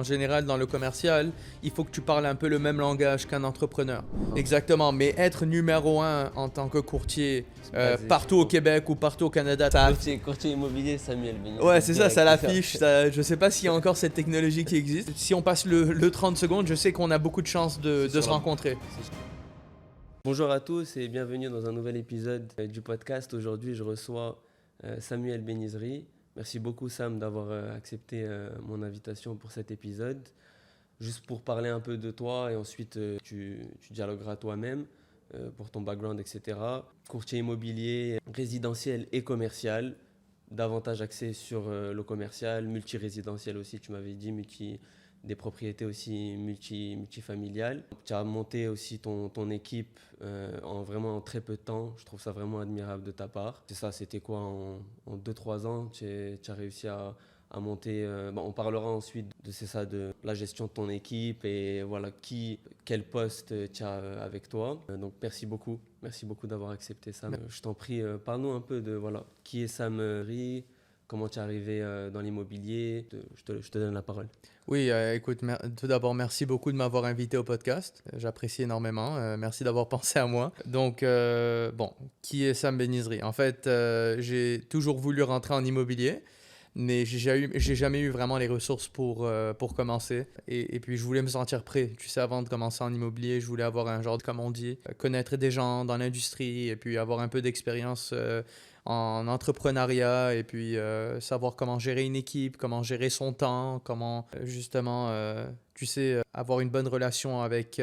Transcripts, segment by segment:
qu'en général, dans le commercial, il faut que tu parles un peu le même langage qu'un entrepreneur. Exactement, mais être numéro un en tant que courtier partout au Québec ou partout au Canada, ça Courtier immobilier, Samuel Benizri. ouais, c'est ça l'affiche. Je sais pas s'il y a encore cette technologie qui existe. Si on passe le 30 secondes, je sais qu'on a beaucoup de chances de se rencontrer. Bonjour à tous et bienvenue dans un nouvel épisode du podcast. Aujourd'hui, je reçois Samuel Benizri. Merci beaucoup, Sam, d'avoir accepté mon invitation pour cet épisode. Juste pour parler un peu de toi et ensuite tu dialogueras toi-même pour ton background, etc. Courtier immobilier, résidentiel et commercial. Davantage axé sur le commercial, multirésidentiel aussi, tu m'avais dit, des propriétés aussi multifamiliales. Tu as monté aussi ton équipe vraiment en très peu de temps. Je trouve ça vraiment admirable de ta part. C'est ça, c'était quoi en 2-3 ans, tu as réussi à monter. On parlera ensuite de la gestion de ton équipe et voilà quel poste tu as avec toi. Donc merci beaucoup d'avoir accepté ça. Je t'en prie, parle-nous un peu de qui est Sam Benizri, comment tu es arrivé dans l'immobilier. Je te donne la parole. Oui, écoute, tout d'abord, merci beaucoup de m'avoir invité au podcast. J'apprécie énormément. Merci d'avoir pensé à moi. Donc, qui est Sam Benizri? En fait, j'ai toujours voulu rentrer en immobilier, mais j'ai jamais eu vraiment les ressources pour commencer. Et puis, je voulais me sentir prêt. Tu sais, avant de commencer en immobilier, je voulais avoir un genre, comme on dit, connaître des gens dans l'industrie et puis avoir un peu d'expérience en entrepreneuriat et puis savoir comment gérer une équipe, comment gérer son temps, comment justement, avoir une bonne relation avec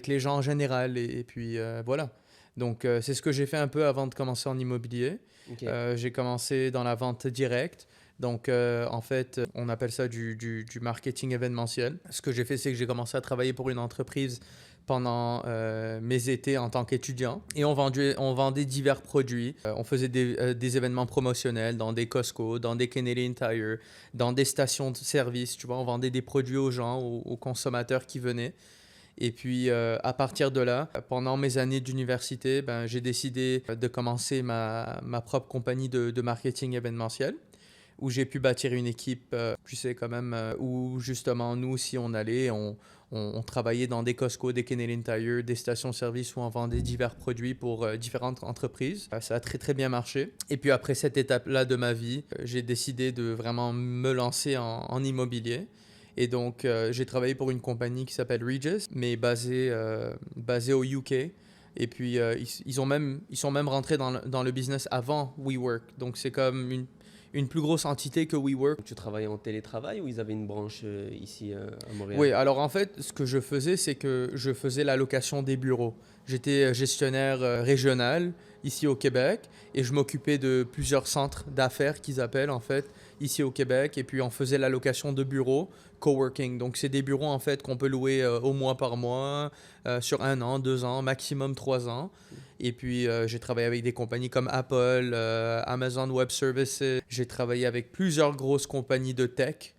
les gens en général et puis voilà. Donc c'est ce que j'ai fait un peu avant de commencer en immobilier. Okay. J'ai commencé dans la vente directe. Donc, en fait, on appelle ça du marketing événementiel. Ce que j'ai fait, c'est que j'ai commencé à travailler pour une entreprise pendant mes étés en tant qu'étudiant. Et on vendait divers produits. On faisait des événements promotionnels dans des Costco, dans des Canadian Tire, dans des stations de service. Tu vois, on vendait des produits aux gens, aux consommateurs qui venaient. Et puis, à partir de là, pendant mes années d'université, j'ai décidé de commencer ma propre compagnie de marketing événementiel, où j'ai pu bâtir une équipe, tu sais, quand même, où justement, nous aussi, on allait, on travaillait dans des Costco, des Canadian Tire, des stations-service où on vendait divers produits pour différentes entreprises. Ça a très, très bien marché. Et puis après cette étape-là de ma vie, j'ai décidé de vraiment me lancer en immobilier. Et donc, j'ai travaillé pour une compagnie qui s'appelle Regus, mais basée au UK. Et puis, ils sont même rentrés dans le business avant WeWork. Donc, c'est comme une plus grosse entité que WeWork. Tu travaillais en télétravail ou ils avaient une branche ici à Montréal? Oui, alors en fait, ce que je faisais, c'est que je faisais la location des bureaux. J'étais gestionnaire régional ici au Québec et je m'occupais de plusieurs centres d'affaires qu'ils appellent en fait ici au Québec. Et puis on faisait la location de bureaux, coworking. Donc c'est des bureaux en fait qu'on peut louer au mois par mois, sur 1 an, 2 ans, maximum 3 ans. Et puis, j'ai travaillé avec des compagnies comme Apple, Amazon Web Services. J'ai travaillé avec plusieurs grosses compagnies de tech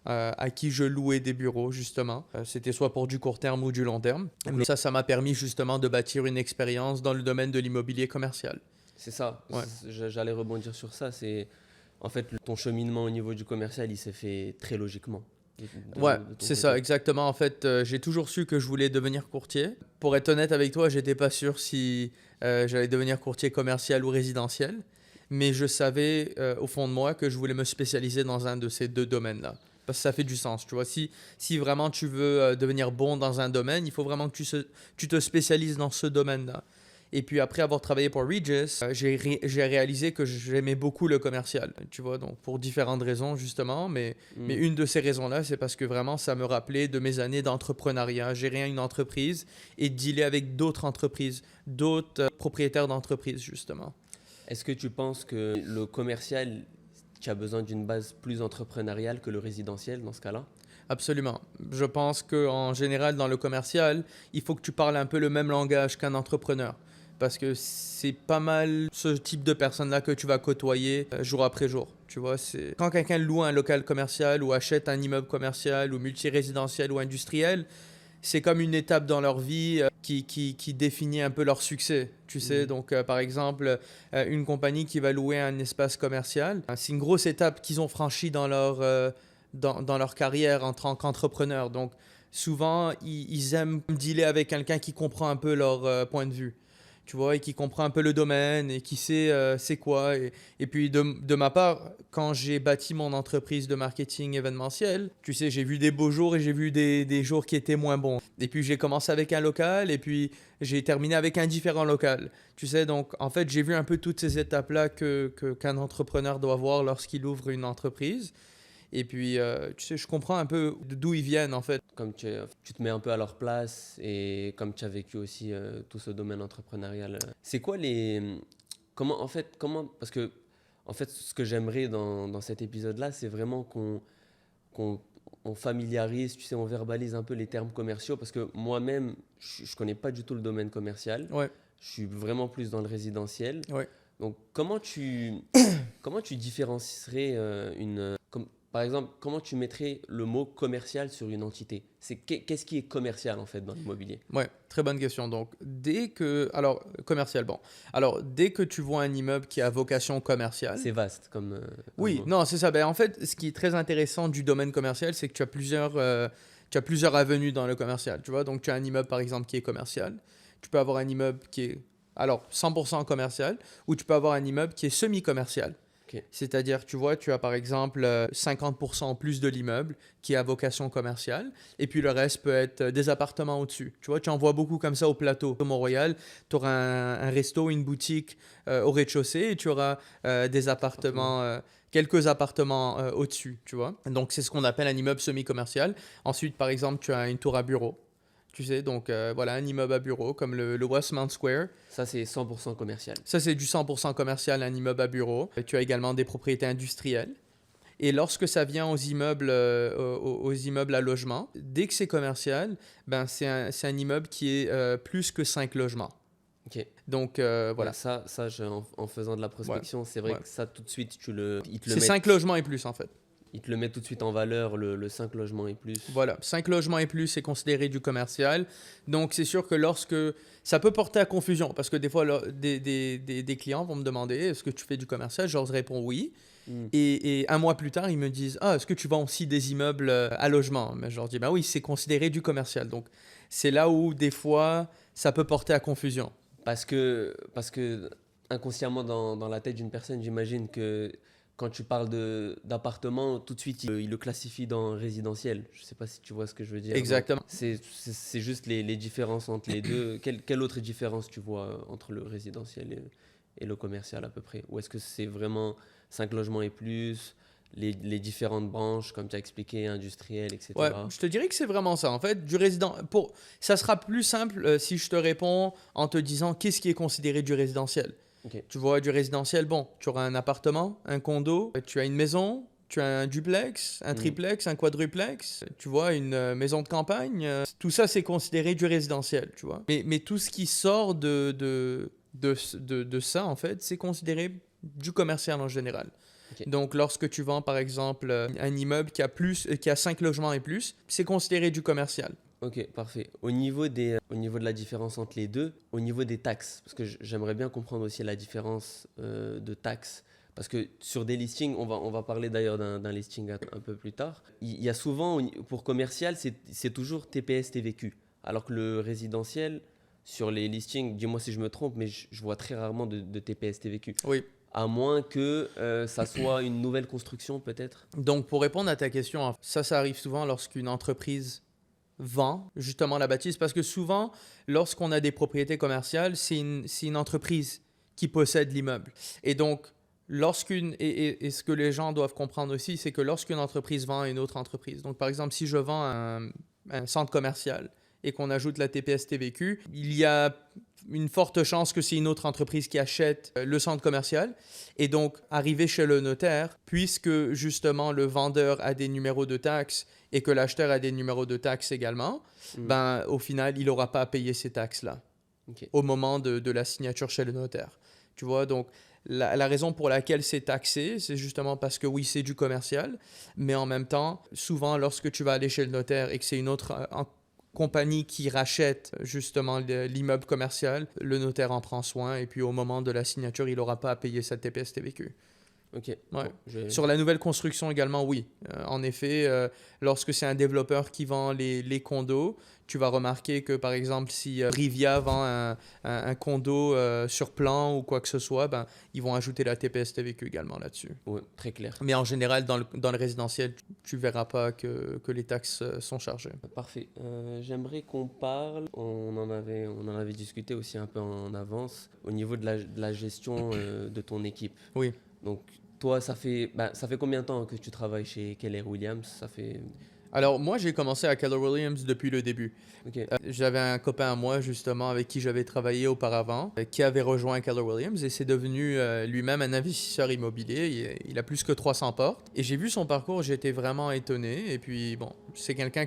à qui je louais des bureaux, justement. C'était soit pour du court terme ou du long terme. Mais ça m'a permis justement de bâtir une expérience dans le domaine de l'immobilier commercial. C'est ça. Ouais. J'allais rebondir sur ça. En fait, ton cheminement au niveau du commercial, il s'est fait très logiquement. Ouais, c'est ça, exactement. En fait, j'ai toujours su que je voulais devenir courtier. Pour être honnête avec toi, j'étais pas sûr si j'allais devenir courtier commercial ou résidentiel, mais je savais au fond de moi que je voulais me spécialiser dans un de ces deux domaines-là. Parce que ça fait du sens, tu vois. Si vraiment tu veux devenir bon dans un domaine, il faut vraiment que tu te spécialises dans ce domaine-là. Et puis après avoir travaillé pour Regus, j'ai réalisé que j'aimais beaucoup le commercial, tu vois, donc pour différentes raisons justement, mais une de ces raisons-là, c'est parce que vraiment ça me rappelait de mes années d'entrepreneuriat, gérer une entreprise et dealer avec d'autres entreprises, d'autres propriétaires d'entreprises justement. Est-ce que tu penses que le commercial, tu as besoin d'une base plus entrepreneuriale que le résidentiel dans ce cas-là? Absolument. Je pense qu'en général, dans le commercial, il faut que tu parles un peu le même langage qu'un entrepreneur. Parce que c'est pas mal ce type de personnes-là que tu vas côtoyer jour après jour. Tu vois, quand quelqu'un loue un local commercial ou achète un immeuble commercial ou multirésidentiel ou industriel, c'est comme une étape dans leur vie qui définit un peu leur succès. Tu sais, donc par exemple, une compagnie qui va louer un espace commercial, c'est une grosse étape qu'ils ont franchie dans dans leur carrière en tant qu'entrepreneur. Donc, souvent, ils aiment dealer avec quelqu'un qui comprend un peu leur point de vue. Tu vois, et qui comprend un peu le domaine et qui sait c'est quoi. Et puis, de ma part, quand j'ai bâti mon entreprise de marketing événementiel, tu sais, j'ai vu des beaux jours et j'ai vu des jours qui étaient moins bons. Et puis, j'ai commencé avec un local et puis j'ai terminé avec un différent local. Tu sais, donc, en fait, j'ai vu un peu toutes ces étapes-là qu'un entrepreneur doit voir lorsqu'il ouvre une entreprise. Et puis, tu sais, je comprends un peu d'où ils viennent, en fait. Comme tu te mets un peu à leur place et comme tu as vécu aussi tout ce domaine entrepreneurial. C'est quoi parce que, en fait, ce que j'aimerais dans cet épisode-là, c'est vraiment qu'on on familiarise, tu sais, on verbalise un peu les termes commerciaux parce que moi-même, je ne connais pas du tout le domaine commercial. Ouais, Je suis vraiment plus dans le résidentiel. ouais. Donc, comment tu différencierais par exemple, comment tu mettrais le mot commercial sur une entité? Qu'est-ce qui est commercial en fait dans l'immobilier? Ouais, très bonne question. Donc, alors, commercial, bon. Alors, dès que tu vois un immeuble qui a vocation commerciale, C'est vaste comme oui, mot. non, c'est ça. Ben, en fait, ce qui est très intéressant du domaine commercial, c'est que tu as plusieurs avenues dans le commercial. Tu vois, donc tu as un immeuble, par exemple, qui est commercial. Tu peux avoir un immeuble qui est, alors, 100% commercial, ou tu peux avoir un immeuble qui est semi-commercial. Ok. C'est-à-dire, tu vois, tu as par exemple 50% en plus de l'immeuble qui a vocation commerciale, et puis le reste peut être des appartements au-dessus. Tu vois, tu en vois beaucoup comme ça au plateau. Au Mont-Royal, tu auras un resto, une boutique au rez-de-chaussée, et tu auras des appartements, quelques appartements au-dessus, tu vois. Donc, c'est ce qu'on appelle un immeuble semi-commercial. Ensuite, par exemple, tu as une tour à bureau. Tu sais, donc voilà, un immeuble à bureau comme le Westmount Square. Ça, c'est 100% commercial. Ça, c'est du 100% commercial, un immeuble à bureau. Tu as également des propriétés industrielles. Et lorsque ça vient aux immeubles à logement, dès que c'est commercial, ben c'est un immeuble qui est plus que 5 logements. Ok. Donc, Ouais, voilà. en faisant de la prospection, c'est vrai Ouais. que ça, tout de suite, C'est 5 logements et plus, en fait. ils te le mettent tout de suite en valeur, le 5 logements et plus. Voilà, 5 logements et plus, c'est considéré du commercial. Donc, c'est sûr que ça peut porter à confusion, parce que des fois, là, des clients vont me demander, est-ce que tu fais du commercial? Je leur réponds oui. Hmm. Et un mois plus tard, ils me disent, ah, est-ce que tu vends aussi des immeubles à logement? Mais je leur dis, ben oui, c'est considéré du commercial. Donc, c'est là où, des fois, ça peut porter à confusion. Parce que inconsciemment dans la tête d'une personne, j'imagine que quand tu parles d'appartement, tout de suite, il le classifie dans résidentiel. Je ne sais pas si tu vois ce que je veux dire. Donc, Exactement. c'est juste les différences entre les deux. Quelle autre différence tu vois entre le résidentiel et le commercial à peu près? Ou est-ce que c'est vraiment 5 logements et plus, les différentes branches, comme tu as expliqué, industrielles, Ouais, etc. je te dirais que c'est vraiment ça. En fait, ça sera plus simple si je te réponds en te disant qu'est-ce qui est considéré du résidentiel. Ok. Tu vois, du résidentiel, bon, tu auras un appartement, un condo, tu as une maison, tu as un duplex, un triplex, un quadruplex, tu vois, une maison de campagne. Tout ça, c'est considéré du résidentiel, tu vois. Mais tout ce qui sort de ça, en fait, c'est considéré du commercial en général. Ok. Donc, lorsque tu vends, par exemple, un immeuble qui a 5 logements et plus, c'est considéré du commercial. Ok, parfait. Au niveau de la différence entre les deux, au niveau des taxes, parce que j'aimerais bien comprendre aussi la différence de taxes, parce que sur des listings, on va parler d'ailleurs d'un listing un peu plus tard, il y a souvent, pour commercial, c'est toujours TPS TVQ, alors que le résidentiel, sur les listings, dis-moi si je me trompe, mais je vois très rarement de TPS TVQ. Oui. À moins que ça soit une nouvelle construction peut-être. Donc, pour répondre à ta question, ça arrive souvent lorsqu'une entreprise vend justement la bâtisse, parce que souvent, lorsqu'on a des propriétés commerciales, c'est une entreprise qui possède l'immeuble. Et donc, et ce que les gens doivent comprendre aussi, c'est que lorsqu'une entreprise vend à une autre entreprise, donc par exemple, si je vends un centre commercial et qu'on ajoute la TPS TVQ, il y a une forte chance que c'est une autre entreprise qui achète le centre commercial. Et donc, arriver chez le notaire, puisque justement le vendeur a des numéros de taxes et que l'acheteur a des numéros de taxes également, ben, au final, il n'aura pas à payer ces taxes-là Ok. au moment de la signature chez le notaire. Tu vois, donc la raison pour laquelle c'est taxé, c'est justement parce que oui, c'est du commercial, mais en même temps, souvent, lorsque tu vas aller chez le notaire et que c'est une autre compagnie qui rachète justement l'immeuble commercial, le notaire en prend soin et puis au moment de la signature, il n'aura pas à payer sa TPS TVQ. Ok. Ouais. Bon, Sur la nouvelle construction également, oui. En effet, lorsque c'est un développeur qui vend les condos, tu vas remarquer que, par exemple, si Rivia vend un condo sur plan ou quoi que ce soit, ben, ils vont ajouter la TPS TVQ également là-dessus. ouais, très clair. Mais en général, dans le résidentiel, tu ne verras pas que les taxes sont chargées. Parfait. J'aimerais qu'on parle, on en avait discuté aussi un peu en avance, au niveau de la gestion de ton équipe. Oui. Donc, toi, ça fait combien de temps que tu travailles chez Keller Williams? Ça fait... Alors, moi, j'ai commencé à Keller Williams depuis le début. Ok, J'avais un copain à moi, justement, avec qui j'avais travaillé auparavant, qui avait rejoint Keller Williams et c'est devenu lui-même un investisseur immobilier. Il a plus que 300 portes. Et j'ai vu son parcours, j'étais vraiment étonné. Et puis, bon, c'est quelqu'un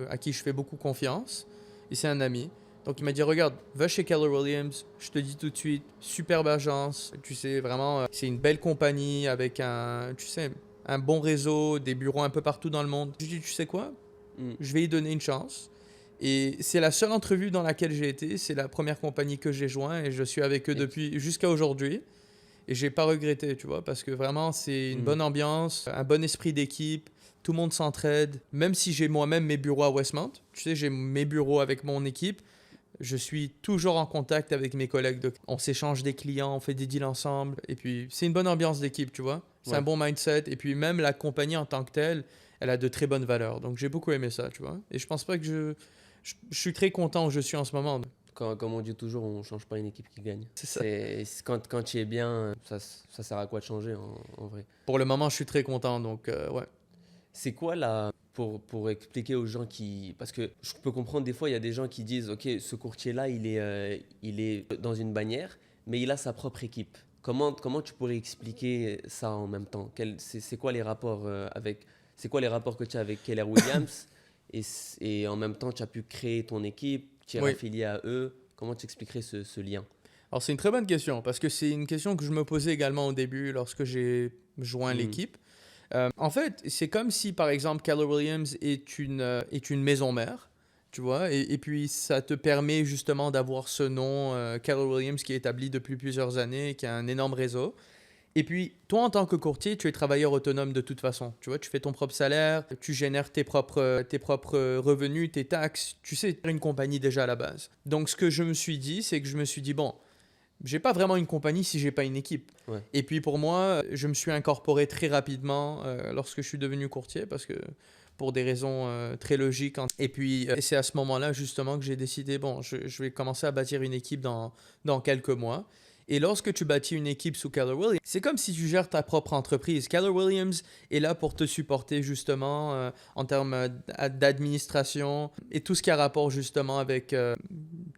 à qui je fais beaucoup confiance et c'est un ami. Donc, il m'a dit, regarde, va chez Keller Williams, je te dis tout de suite, superbe agence. Tu sais, vraiment, c'est une belle compagnie avec un bon réseau, des bureaux un peu partout dans le monde. Je dis, tu sais quoi? hmm, Je vais y donner une chance. Et c'est la seule entrevue dans laquelle j'ai été. C'est la première compagnie que j'ai joint et je suis avec eux et- depuis jusqu'à aujourd'hui. Et j'ai pas regretté, tu vois, parce que vraiment, c'est une hmm, bonne ambiance, un bon esprit d'équipe. Tout le monde s'entraide. Même si j'ai moi-même mes bureaux à Westmount, tu sais, j'ai mes bureaux avec mon équipe. Je suis toujours en contact avec mes collègues. On s'échange des clients, on fait des deals ensemble. Et puis, c'est une bonne ambiance d'équipe, tu vois. C'est un ouais. bon mindset. Et puis, même la compagnie en tant que telle, elle a de très bonnes valeurs. Donc, j'ai beaucoup aimé ça, tu vois. Et je pense pas que je suis très content où je suis en ce moment. Comme on dit toujours, on change pas une équipe qui gagne. C'est ça. Quand tu es bien, ça sert à quoi de changer en vrai? Pour le moment, je suis très content. Donc, ouais. C'est quoi pour expliquer aux gens qui... Parce que je peux comprendre, des fois, il y a des gens qui disent, OK, ce courtier-là, il est dans une bannière, mais il a sa propre équipe. Comment tu pourrais expliquer ça en même temps? C'est quoi les rapports c'est quoi les rapports que tu as avec Keller Williams et en même temps, tu as pu créer ton équipe, tu es Oui. affilié à eux. Comment tu expliquerais ce lien? Alors, c'est une très bonne question parce que c'est une question que je me posais également au début lorsque j'ai joint Hmm, l'équipe. En fait, c'est comme si, par exemple, Keller Williams est une maison mère, tu vois, et puis ça te permet justement d'avoir ce nom, Keller Williams, qui est établi depuis plusieurs années, qui a un énorme réseau. Et puis, toi, en tant que courtier, tu es travailleur autonome de toute façon. Tu vois, tu fais ton propre salaire, tu génères tes propres revenus, tes taxes. Tu sais, tu es une compagnie déjà à la base. Donc, ce que je me suis dit, c'est que je me suis dit, bon, j'ai pas vraiment une compagnie si j'ai pas une équipe. ouais. Et puis pour moi, je me suis incorporé très rapidement lorsque je suis devenu courtier parce que pour des raisons très logiques. Et puis c'est à ce moment-là justement que j'ai décidé, bon, je vais commencer à bâtir une équipe dans quelques mois. Et lorsque tu bâtis une équipe sous Keller Williams, c'est comme si tu gères ta propre entreprise. Keller Williams est là pour te supporter justement en termes d'administration et tout ce qui a rapport justement avec,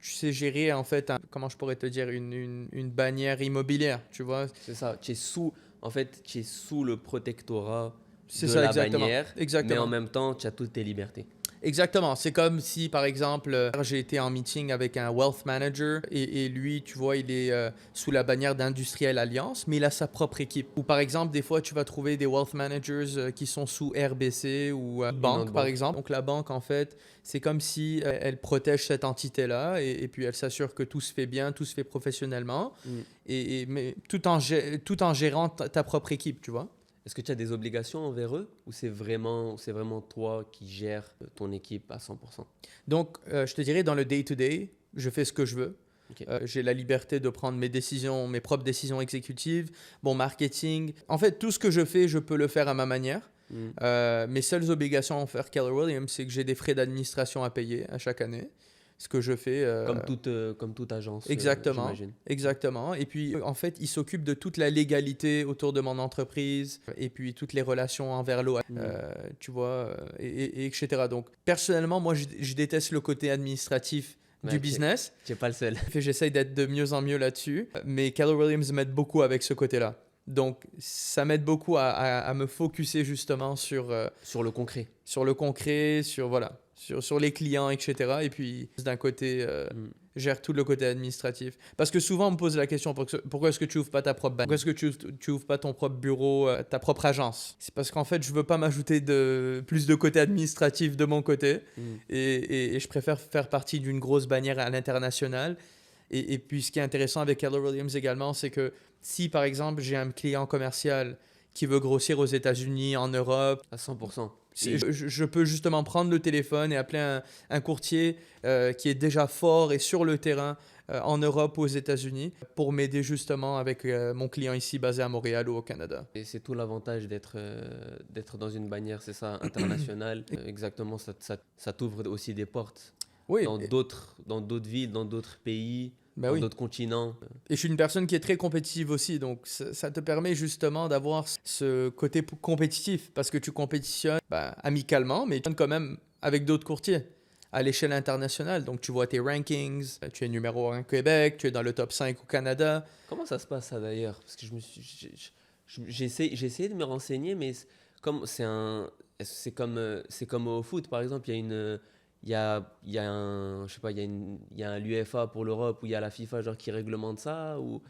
tu sais, gérer en fait, comment je pourrais te dire, une bannière immobilière, tu vois. C'est ça, en fait, tu es sous le protectorat C'est de ça, la exactement. bannière, mais en Exactement. même temps, tu as toutes tes libertés. Exactement. C'est comme si, par exemple, j'ai été en meeting avec un wealth manager et lui, tu vois, il est sous la bannière d'Industriel Alliance, mais il a sa propre équipe. Ou par exemple, des fois, tu vas trouver des wealth managers qui sont sous RBC ou Une banque, autre par banque. exemple. Donc la banque, en fait, c'est comme si elle protège cette entité-là et puis elle s'assure que tout se fait bien, tout se fait professionnellement, Mm. mais tout en gérant ta propre équipe, tu vois. Est-ce que tu as des obligations envers eux ou c'est vraiment toi qui gères ton équipe à 100%? Donc, je te dirais, dans le day-to-day, je fais ce que je veux. Ok. J'ai la liberté de prendre mes décisions, mes propres décisions exécutives, mon marketing. En fait, tout ce que je fais, je peux le faire à ma manière. Mm. Mes seules obligations envers Keller Williams, c'est que j'ai des frais d'administration à payer à chaque année. Ce que je fais. Comme toute agence, Exactement. j'imagine. Exactement. Et puis, en fait, il s'occupe de toute la légalité autour de mon entreprise et puis toutes les relations envers l'eau, Mm. tu vois, et etc. Donc, personnellement, moi, je déteste le côté administratif Ouais, du business. tu n'es pas le seul. J'essaye d'être de mieux en mieux là-dessus. Mais Keller Williams m'aide beaucoup avec ce côté-là. Donc, ça m'aide beaucoup à me focuser justement Sur le concret. sur le concret, voilà, sur les clients, etc. Et puis, d'un côté, Mm. gère tout le côté administratif. Parce que souvent, on me pose la question, pourquoi est-ce que tu ouvres pas ta propre banque? Pourquoi est-ce que tu ouvres pas ton propre bureau, ta propre agence? C'est parce qu'en fait, je veux pas m'ajouter plus de côté administratif de mon côté. Mm. Et je préfère faire partie d'une grosse bannière à l'international. Et puis, ce qui est intéressant avec Keller Williams également, c'est que si, par exemple, j'ai un client commercial qui veut grossir aux États-Unis, en Europe, À 100%. je peux justement prendre le téléphone et appeler un courtier qui est déjà fort et sur le terrain en Europe ou aux États-Unis pour m'aider justement avec mon client ici basé à Montréal ou au Canada. Et c'est tout l'avantage d'être dans une bannière, c'est ça, internationale. Exactement, ça t'ouvre aussi des portes Oui, dans d'autres villes, dans d'autres pays, ben dans oui. d'autres continents. Et je suis une personne qui est très compétitive aussi, donc ça te permet justement d'avoir ce côté compétitif parce que tu compétitionnes amicalement, mais tu compétitionnes quand même avec d'autres courtiers à l'échelle internationale. Donc tu vois tes rankings, tu es numéro 1 au Québec, tu es dans le top 5 au Canada. Comment ça se passe ça d'ailleurs? Parce que j'ai essayé de me renseigner, mais comme c'est comme au foot par exemple, il y a un, je sais pas, il y a un l'UEFA pour l'Europe où il y a la FIFA genre qui réglemente ça ou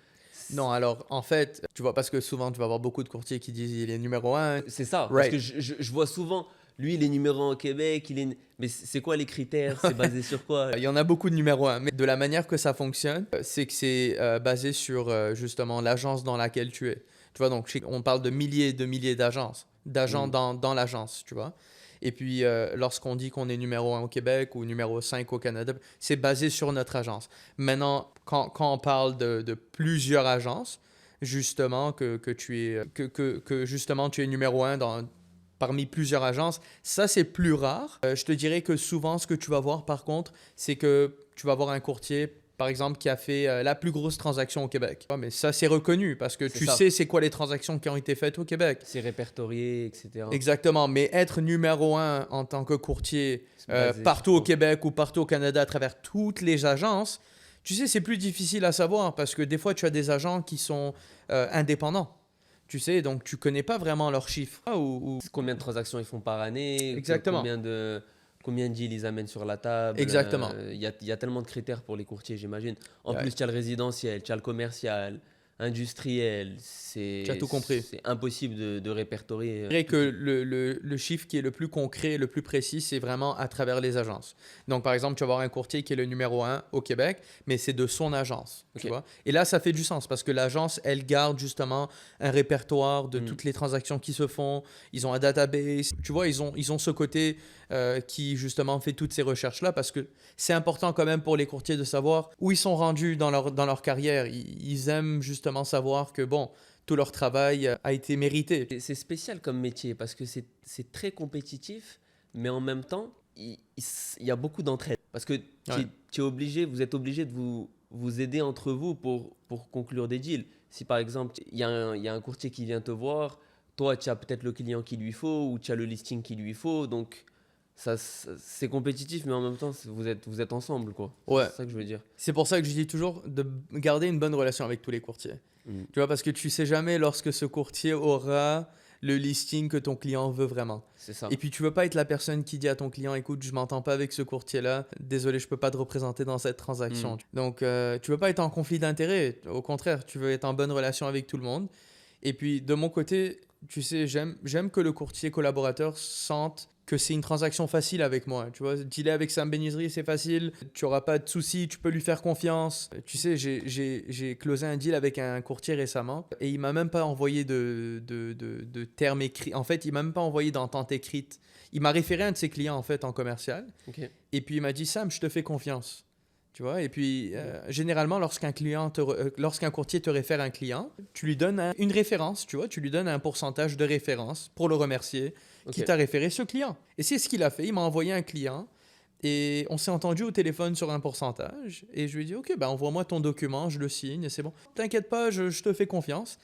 Non, alors en fait, tu vois, parce que souvent tu vas avoir beaucoup de courtiers qui disent il est numéro 1. c'est ça, parce que Right. je vois souvent, lui, il est numéro 1 au Québec, mais c'est quoi les critères? C'est basé sur quoi? Il y en a beaucoup de numéro 1, mais de la manière que ça fonctionne, c'est que c'est basé sur justement l'agence dans laquelle tu es. Tu vois, donc on parle de milliers d'agences, d'agents Hmm. dans l'agence, tu vois. Et puis, lorsqu'on dit qu'on est numéro 1 au Québec ou numéro 5 au Canada, c'est basé sur notre agence. Maintenant, quand on parle de plusieurs agences, justement, que justement tu es numéro 1 parmi plusieurs agences, ça c'est plus rare. Je te dirais que souvent, ce que tu vas voir par contre, c'est que tu vas voir un courtier, par exemple, qui a fait la plus grosse transaction au Québec. Ouais, mais ça c'est reconnu parce que C'est tu ça. sais c'est quoi les transactions qui ont été faites au Québec. C'est répertorié, etc. Exactement, mais être numéro 1 en tant que courtier C'est basé sur partout au quoi? Québec ou partout au Canada à travers toutes les agences, tu sais, c'est plus difficile à savoir parce que des fois, tu as des agents qui sont indépendants. Tu sais, donc tu connais pas vraiment leurs chiffres. Combien de transactions ils font par année, Exactement, combien de deals ils amènent sur la table. exactement. Il y a tellement de critères pour les courtiers, j'imagine. En Ouais, plus, tu as le résidentiel, tu as le commercial, industriel. tu as tout compris. C'est impossible de répertorier. Je dirais que le chiffre qui est le plus concret, le plus précis, c'est vraiment à travers les agences. Donc, par exemple, tu vas avoir un courtier qui est le numéro 1 au Québec, mais c'est de son agence, tu Ok. vois. Et là, ça fait du sens parce que l'agence, elle garde justement un répertoire de Hmm. toutes les transactions qui se font. Ils ont un database. Tu vois, ils ont ce côté qui, justement, fait toutes ces recherches-là parce que c'est important quand même pour les courtiers de savoir où ils sont rendus dans leur carrière. Ils aiment justement savoir que, bon, tout leur travail a été mérité. C'est spécial comme métier parce que c'est très compétitif, mais en même temps, il y a beaucoup d'entraide. Parce que Ouais. vous êtes obligé de vous aider entre vous pour conclure des deals. Si par exemple, il y a un courtier qui vient te voir, toi, tu as peut-être le client qu'il lui faut ou tu as le listing qu'il lui faut. Donc, c'est compétitif, mais en même temps, vous êtes ensemble, quoi. Ouais. C'est ça que je veux dire. C'est pour ça que je dis toujours de garder une bonne relation avec tous les courtiers. Mm. Tu vois, parce que tu sais jamais lorsque ce courtier aura le listing que ton client veut vraiment. C'est ça. Et puis tu veux pas être la personne qui dit à ton client, écoute, je m'entends pas avec ce courtier-là, désolé, je peux pas te représenter dans cette transaction. Mm. Donc tu veux pas être en conflit d'intérêts. Au contraire, tu veux être en bonne relation avec tout le monde. Et puis de mon côté, tu sais, j'aime que le courtier collaborateur sente que c'est une transaction facile avec moi. Tu vois, dealer avec Sam Benizri, c'est facile. Tu auras pas de soucis, tu peux lui faire confiance. Tu sais, j'ai closé un deal avec un courtier récemment et il m'a même pas envoyé de termes écrits. En fait, il m'a même pas envoyé d'entente écrite. Il m'a référé un de ses clients en fait en commercial Ok. et puis il m'a dit Sam, je te fais confiance. Tu vois, et puis généralement, lorsqu'un courtier te réfère un client, tu lui donnes une référence, tu vois, tu lui donnes un pourcentage de référence pour le remercier qui Ok. t'a référé ce client. Et c'est ce qu'il a fait, il m'a envoyé un client et on s'est entendu au téléphone sur un pourcentage et je lui ai dit, ok, ben envoie-moi ton document, je le signe, et c'est bon. T'inquiète pas, je te fais confiance.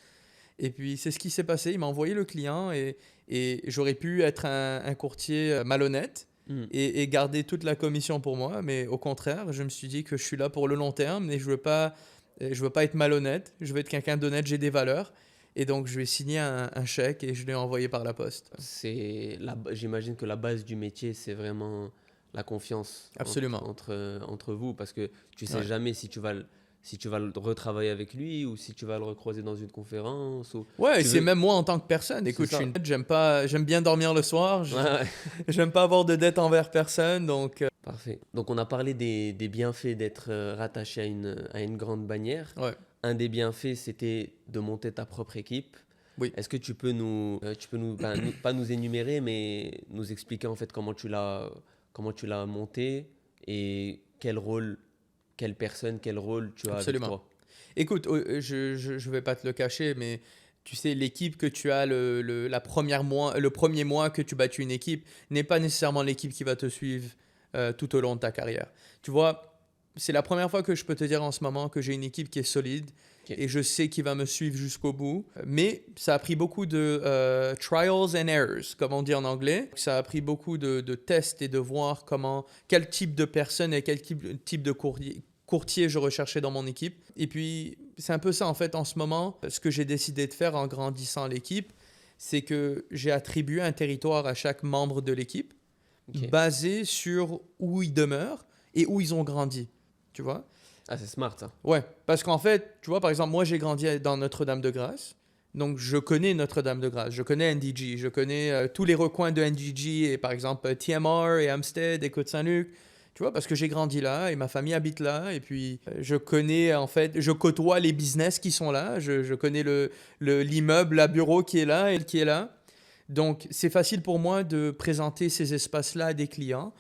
Et puis c'est ce qui s'est passé, il m'a envoyé le client et j'aurais pu être un courtier malhonnête Mm. et garder toute la commission pour moi, mais au contraire, je me suis dit que je suis là pour le long terme et je veux pas être malhonnête, je veux être quelqu'un d'honnête, j'ai des valeurs. Et donc, je lui ai signé un chèque et je l'ai envoyé par la poste. J'imagine que la base du métier, c'est vraiment la confiance Absolument. entre vous parce que tu sais Ouais. jamais si tu vas le retravailler avec lui ou si tu vas le recroiser dans une conférence ou Ouais, et tu c'est veux. même moi en tant que personne. C'est Écoute, je ça. suis une j'aime bien dormir le soir, Ouais, ouais. j'aime pas avoir de dette envers personne, donc Parfait. Donc on a parlé des bienfaits d'être rattaché à une grande bannière. ouais. Un des bienfaits, c'était de monter ta propre équipe. Oui. Est-ce que tu peux pas nous énumérer, mais nous expliquer en fait comment tu l'as monté et quel rôle, quelle personne, quel rôle tu as avec Absolument. toi? Écoute, je vais pas te le cacher, mais tu sais, l'équipe que tu as le premier mois que tu bâtis une équipe n'est pas nécessairement l'équipe qui va te suivre tout au long de ta carrière. Tu vois, c'est la première fois que je peux te dire en ce moment que j'ai une équipe qui est solide Ok. et je sais qu'il va me suivre jusqu'au bout. Mais ça a pris beaucoup de trials and errors, comme on dit en anglais. Ça a pris beaucoup de tests et de voir quel type de personne et quel type de courtier je recherchais dans mon équipe. Et puis, c'est un peu ça en fait en ce moment. Ce que j'ai décidé de faire en grandissant l'équipe, c'est que j'ai attribué un territoire à chaque membre de l'équipe Ok. basé sur où ils demeurent et où ils ont grandi. Tu vois? Ah, c'est smart ça. Ouais, parce qu'en fait, tu vois, par exemple, moi j'ai grandi dans Notre-Dame-de-Grâce. Donc, je connais Notre-Dame-de-Grâce, je connais NDG, je connais tous les recoins de NDG, et par exemple TMR et Hampstead et Côte-Saint-Luc. Tu vois, parce que j'ai grandi là et ma famille habite là. Et puis, je connais, en fait, je côtoie les business qui sont là. Je connais l'immeuble à bureau qui est là et qui est là. Donc, c'est facile pour moi de présenter ces espaces-là à des clients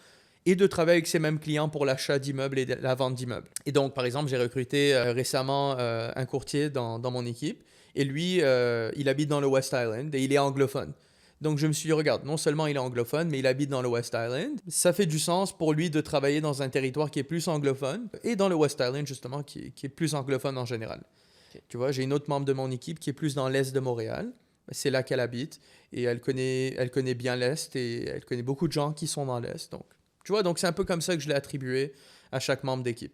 et de travailler avec ces mêmes clients pour l'achat d'immeubles et la vente d'immeubles. Et donc, par exemple, j'ai recruté récemment un courtier dans mon équipe. Et lui, il habite dans le West Island et il est anglophone. Donc, je me suis dit, regarde, non seulement il est anglophone, mais il habite dans le West Island. Ça fait du sens pour lui de travailler dans un territoire qui est plus anglophone et dans le West Island, justement, qui est plus anglophone en général. Ok. Tu vois, j'ai une autre membre de mon équipe qui est plus dans l'est de Montréal. C'est là qu'elle habite et elle connaît bien l'est et elle connaît beaucoup de gens qui sont dans l'est. Donc, tu vois, donc c'est un peu comme ça que je l'ai attribué à chaque membre d'équipe.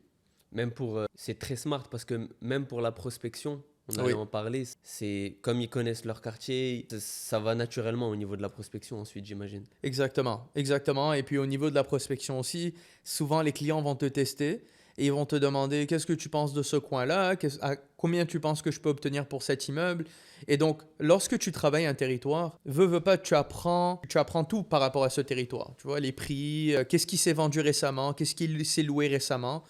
Même c'est très smart parce que même pour la prospection, on allait Oui, en parler, c'est comme ils connaissent leur quartier, ça va naturellement au niveau de la prospection ensuite, j'imagine. exactement, exactement. Et puis au niveau de la prospection aussi, souvent les clients vont te tester et ils vont te demander qu'est-ce que tu penses de ce coin-là, combien tu penses que je peux obtenir pour cet immeuble. Et donc, lorsque tu travailles un territoire, veux pas, tu apprends tout par rapport à ce territoire. Tu vois, les prix, qu'est-ce qui s'est vendu récemment, qu'est-ce qui s'est loué récemment.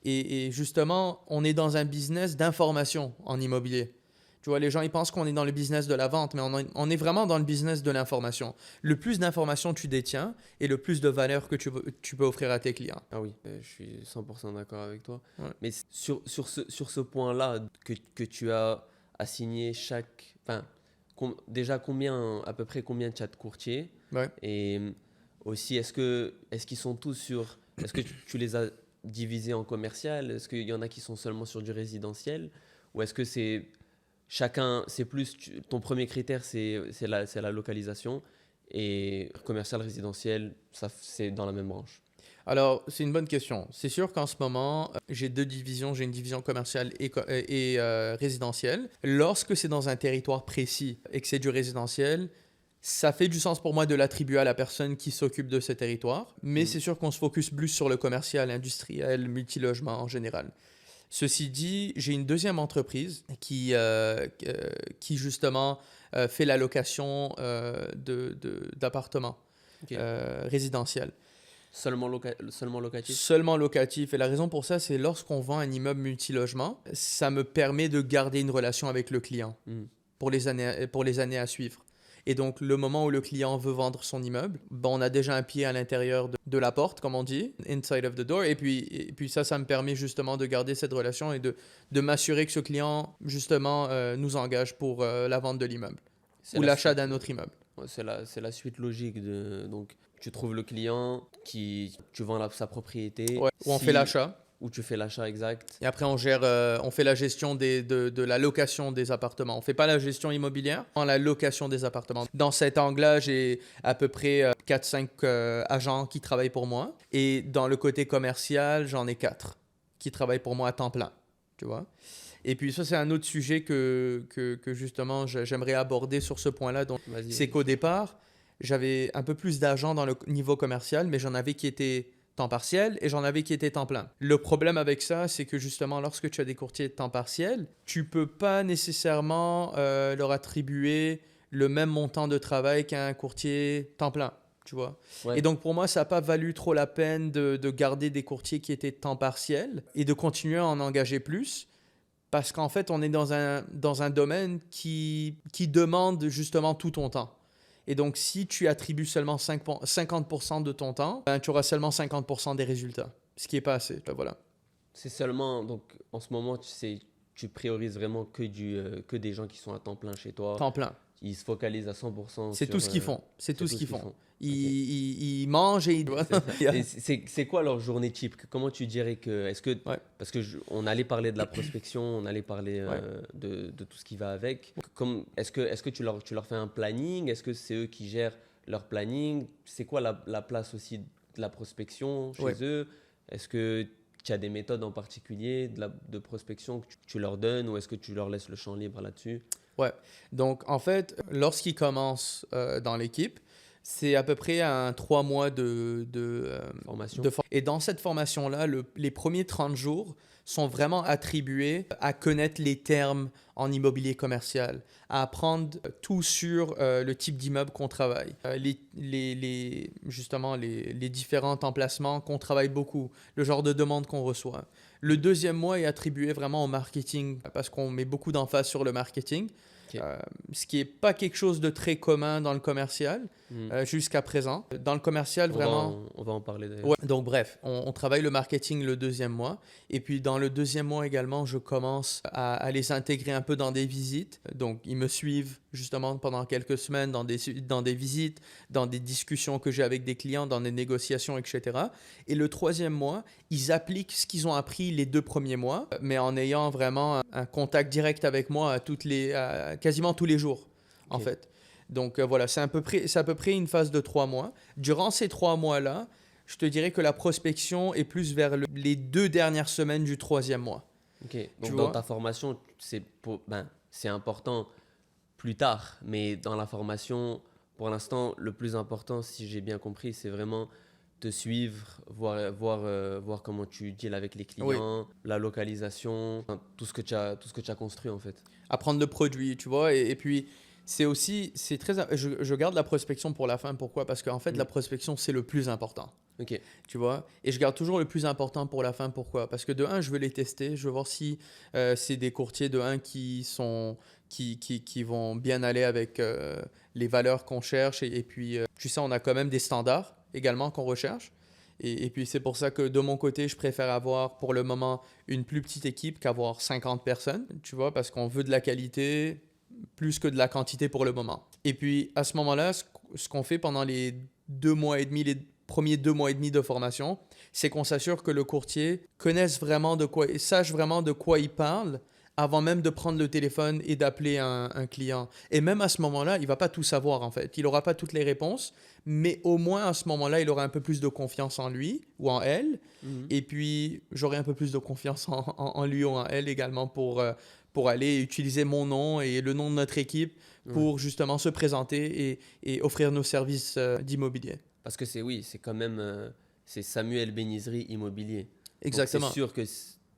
Et justement, on est dans un business d'information en immobilier. Tu vois, les gens, ils pensent qu'on est dans le business de la vente, mais on est vraiment dans le business de l'information. Le plus d'informations tu détiens et le plus de valeur que tu peux offrir à tes clients. Ah oui, je suis 100% d'accord avec toi. Ouais. Mais sur ce point-là que tu as assigné enfin, déjà à peu près combien tu as de courtiers? Ouais. Et aussi, est-ce qu'ils sont tous est-ce que tu les as divisés en commercial? Est-ce qu'il y en a qui sont seulement sur du résidentiel? Ou est-ce que c'est plus, ton premier critère, c'est la localisation et commercial, résidentiel, ça, c'est dans la même branche? Alors, c'est une bonne question. C'est sûr qu'en ce moment, j'ai deux divisions. J'ai une division commerciale et résidentielle. Lorsque c'est dans un territoire précis et que c'est du résidentiel, ça fait du sens pour moi de l'attribuer à la personne qui s'occupe de ce territoire. Mais Mhm. c'est sûr qu'on se focus plus sur le commercial, industriel, multilogement en général. Ceci dit, j'ai une deuxième entreprise qui justement fait la location d'appartements Ok. résidentiels. Seulement locatif? Seulement locatif. Et la raison pour ça, c'est lorsqu'on vend un immeuble multilogement, ça me permet de garder une relation avec le client Mhm. pour les années à suivre. Et donc, le moment où le client veut vendre son immeuble, ben, on a déjà un pied à l'intérieur de la porte, comme on dit, inside of the door. Et puis ça me permet justement de garder cette relation et de m'assurer que ce client, justement, nous engage pour la vente de l'immeuble C'est ou la l'achat suite, d'un autre immeuble. ouais, c'est la suite logique donc, tu trouves le client tu vends sa propriété, Ouais. Ou on fait l'achat. ou tu fais l'achat exact. Et après, on fait la gestion de la location des appartements. On ne fait pas la gestion immobilière, on fait la location des appartements. Dans cet angle-là, j'ai à peu près 4-5 agents qui travaillent pour moi. Et dans le côté commercial, j'en ai 4 qui travaillent pour moi à temps plein. Tu vois? Et puis ça, c'est un autre sujet que justement, j'aimerais aborder sur ce point-là. Donc, Vas-y, c'est vas-y. qu'au départ, j'avais un peu plus d'agents dans le niveau commercial, mais j'en avais qui étaient temps partiel et j'en avais qui étaient temps plein. Le problème avec ça, c'est que justement, lorsque tu as des courtiers de temps partiel, tu peux pas nécessairement leur attribuer le même montant de travail qu'un courtier temps plein, tu vois. Ouais. Et donc, pour moi, ça n'a pas valu trop la peine de garder des courtiers qui étaient temps partiel et de continuer à en engager plus parce qu'en fait, on est dans un domaine qui demande justement tout ton temps. Et donc, si tu attribues seulement 50% de ton temps, ben, tu auras seulement 50% des résultats, ce qui n'est pas assez. Ben, voilà. C'est seulement, donc en ce moment, tu priorises vraiment que des gens qui sont à temps plein chez toi. Temps plein. Ils se focalisent à 100% C'est sur... tout ce qu'ils font. C'est c'est tout ce qu'ils font. Ok. Ils mangent et ils doivent. Et c'est quoi leur journée type? Comment tu dirais que... Ouais. Parce que on allait parler de la prospection, on allait parler Ouais. de tout ce qui va avec. Est-ce que tu leur fais un planning? Est-ce que c'est eux qui gèrent leur planning? C'est quoi la place aussi de la prospection chez Ouais. eux? Est-ce que tu as des méthodes en particulier de prospection que tu leur donnes ou est-ce que tu leur laisses le champ libre là-dessus? Ouais. Donc, en fait, lorsqu'ils commencent dans l'équipe, c'est à peu près un 3 mois Formation? Et dans cette formation-là, les premiers 30 jours sont vraiment attribués à connaître les termes en immobilier commercial, à apprendre tout sur le type d'immeuble qu'on travaille, justement les différents emplacements qu'on travaille beaucoup, le genre de demande qu'on reçoit. Le deuxième mois est attribué vraiment au marketing parce qu'on met beaucoup d'emphase sur le marketing. Ok. Ce qui n'est pas quelque chose de très commun dans le commercial jusqu'à présent. Dans le commercial, vraiment... On va en parler d'ailleurs. Ouais. Donc bref, on travaille le marketing le deuxième mois. Et puis dans le deuxième mois également, je commence à les intégrer un peu dans des visites. Donc ils me suivent justement pendant quelques semaines dans des visites, dans des discussions que j'ai avec des clients, dans des négociations, etc. Et le troisième mois, ils appliquent ce qu'ils ont appris les 2 premiers mois, mais en ayant vraiment un contact direct avec moi quasiment tous les jours, en Ok. fait. Donc voilà, c'est à peu près une phase de 3 mois. Durant ces 3 mois-là, je te dirais que la prospection est plus vers les 2 dernières semaines du troisième mois. Ok. Donc Tu dans vois? ta formation, c'est important plus tard, mais dans la formation, pour l'instant, le plus important, si j'ai bien compris, c'est vraiment te suivre, voir comment tu deals avec les Oui. clients, la localisation, enfin, tout ce que tu as construit en fait. Apprendre le produit, tu vois. Et puis, c'est très, je garde la prospection pour la fin. Pourquoi? Parce qu'en fait, la prospection, c'est le plus important. Ok. Tu vois? Et je garde toujours le plus important pour la fin. Pourquoi? Parce que de un, je veux les tester. Je veux voir si c'est des courtiers de un qui vont bien aller avec les valeurs qu'on cherche. Et puis, tu sais, on a quand même des standards également qu'on recherche. Et puis, c'est pour ça que de mon côté, je préfère avoir pour le moment une plus petite équipe qu'avoir 50 personnes. Tu vois? Parce qu'on veut de la qualité plus que de la quantité pour le moment. Et puis, à ce moment-là, ce qu'on fait pendant les 2 mois et demi, les premiers 2 mois et demi de formation, c'est qu'on s'assure que le courtier sache vraiment de quoi il parle avant même de prendre le téléphone et d'appeler un client. Et même à ce moment-là, il ne va pas tout savoir en fait. Il n'aura pas toutes les réponses, mais au moins à ce moment-là, il aura un peu plus de confiance en lui ou en elle. Mhm. Et puis, j'aurai un peu plus de confiance en lui ou en elle également pour aller utiliser mon nom et le nom de notre équipe pour justement se présenter et offrir nos services d'immobilier. Parce que c'est quand même c'est Samuel Benizri Immobilier. Exactement. Donc c'est sûr que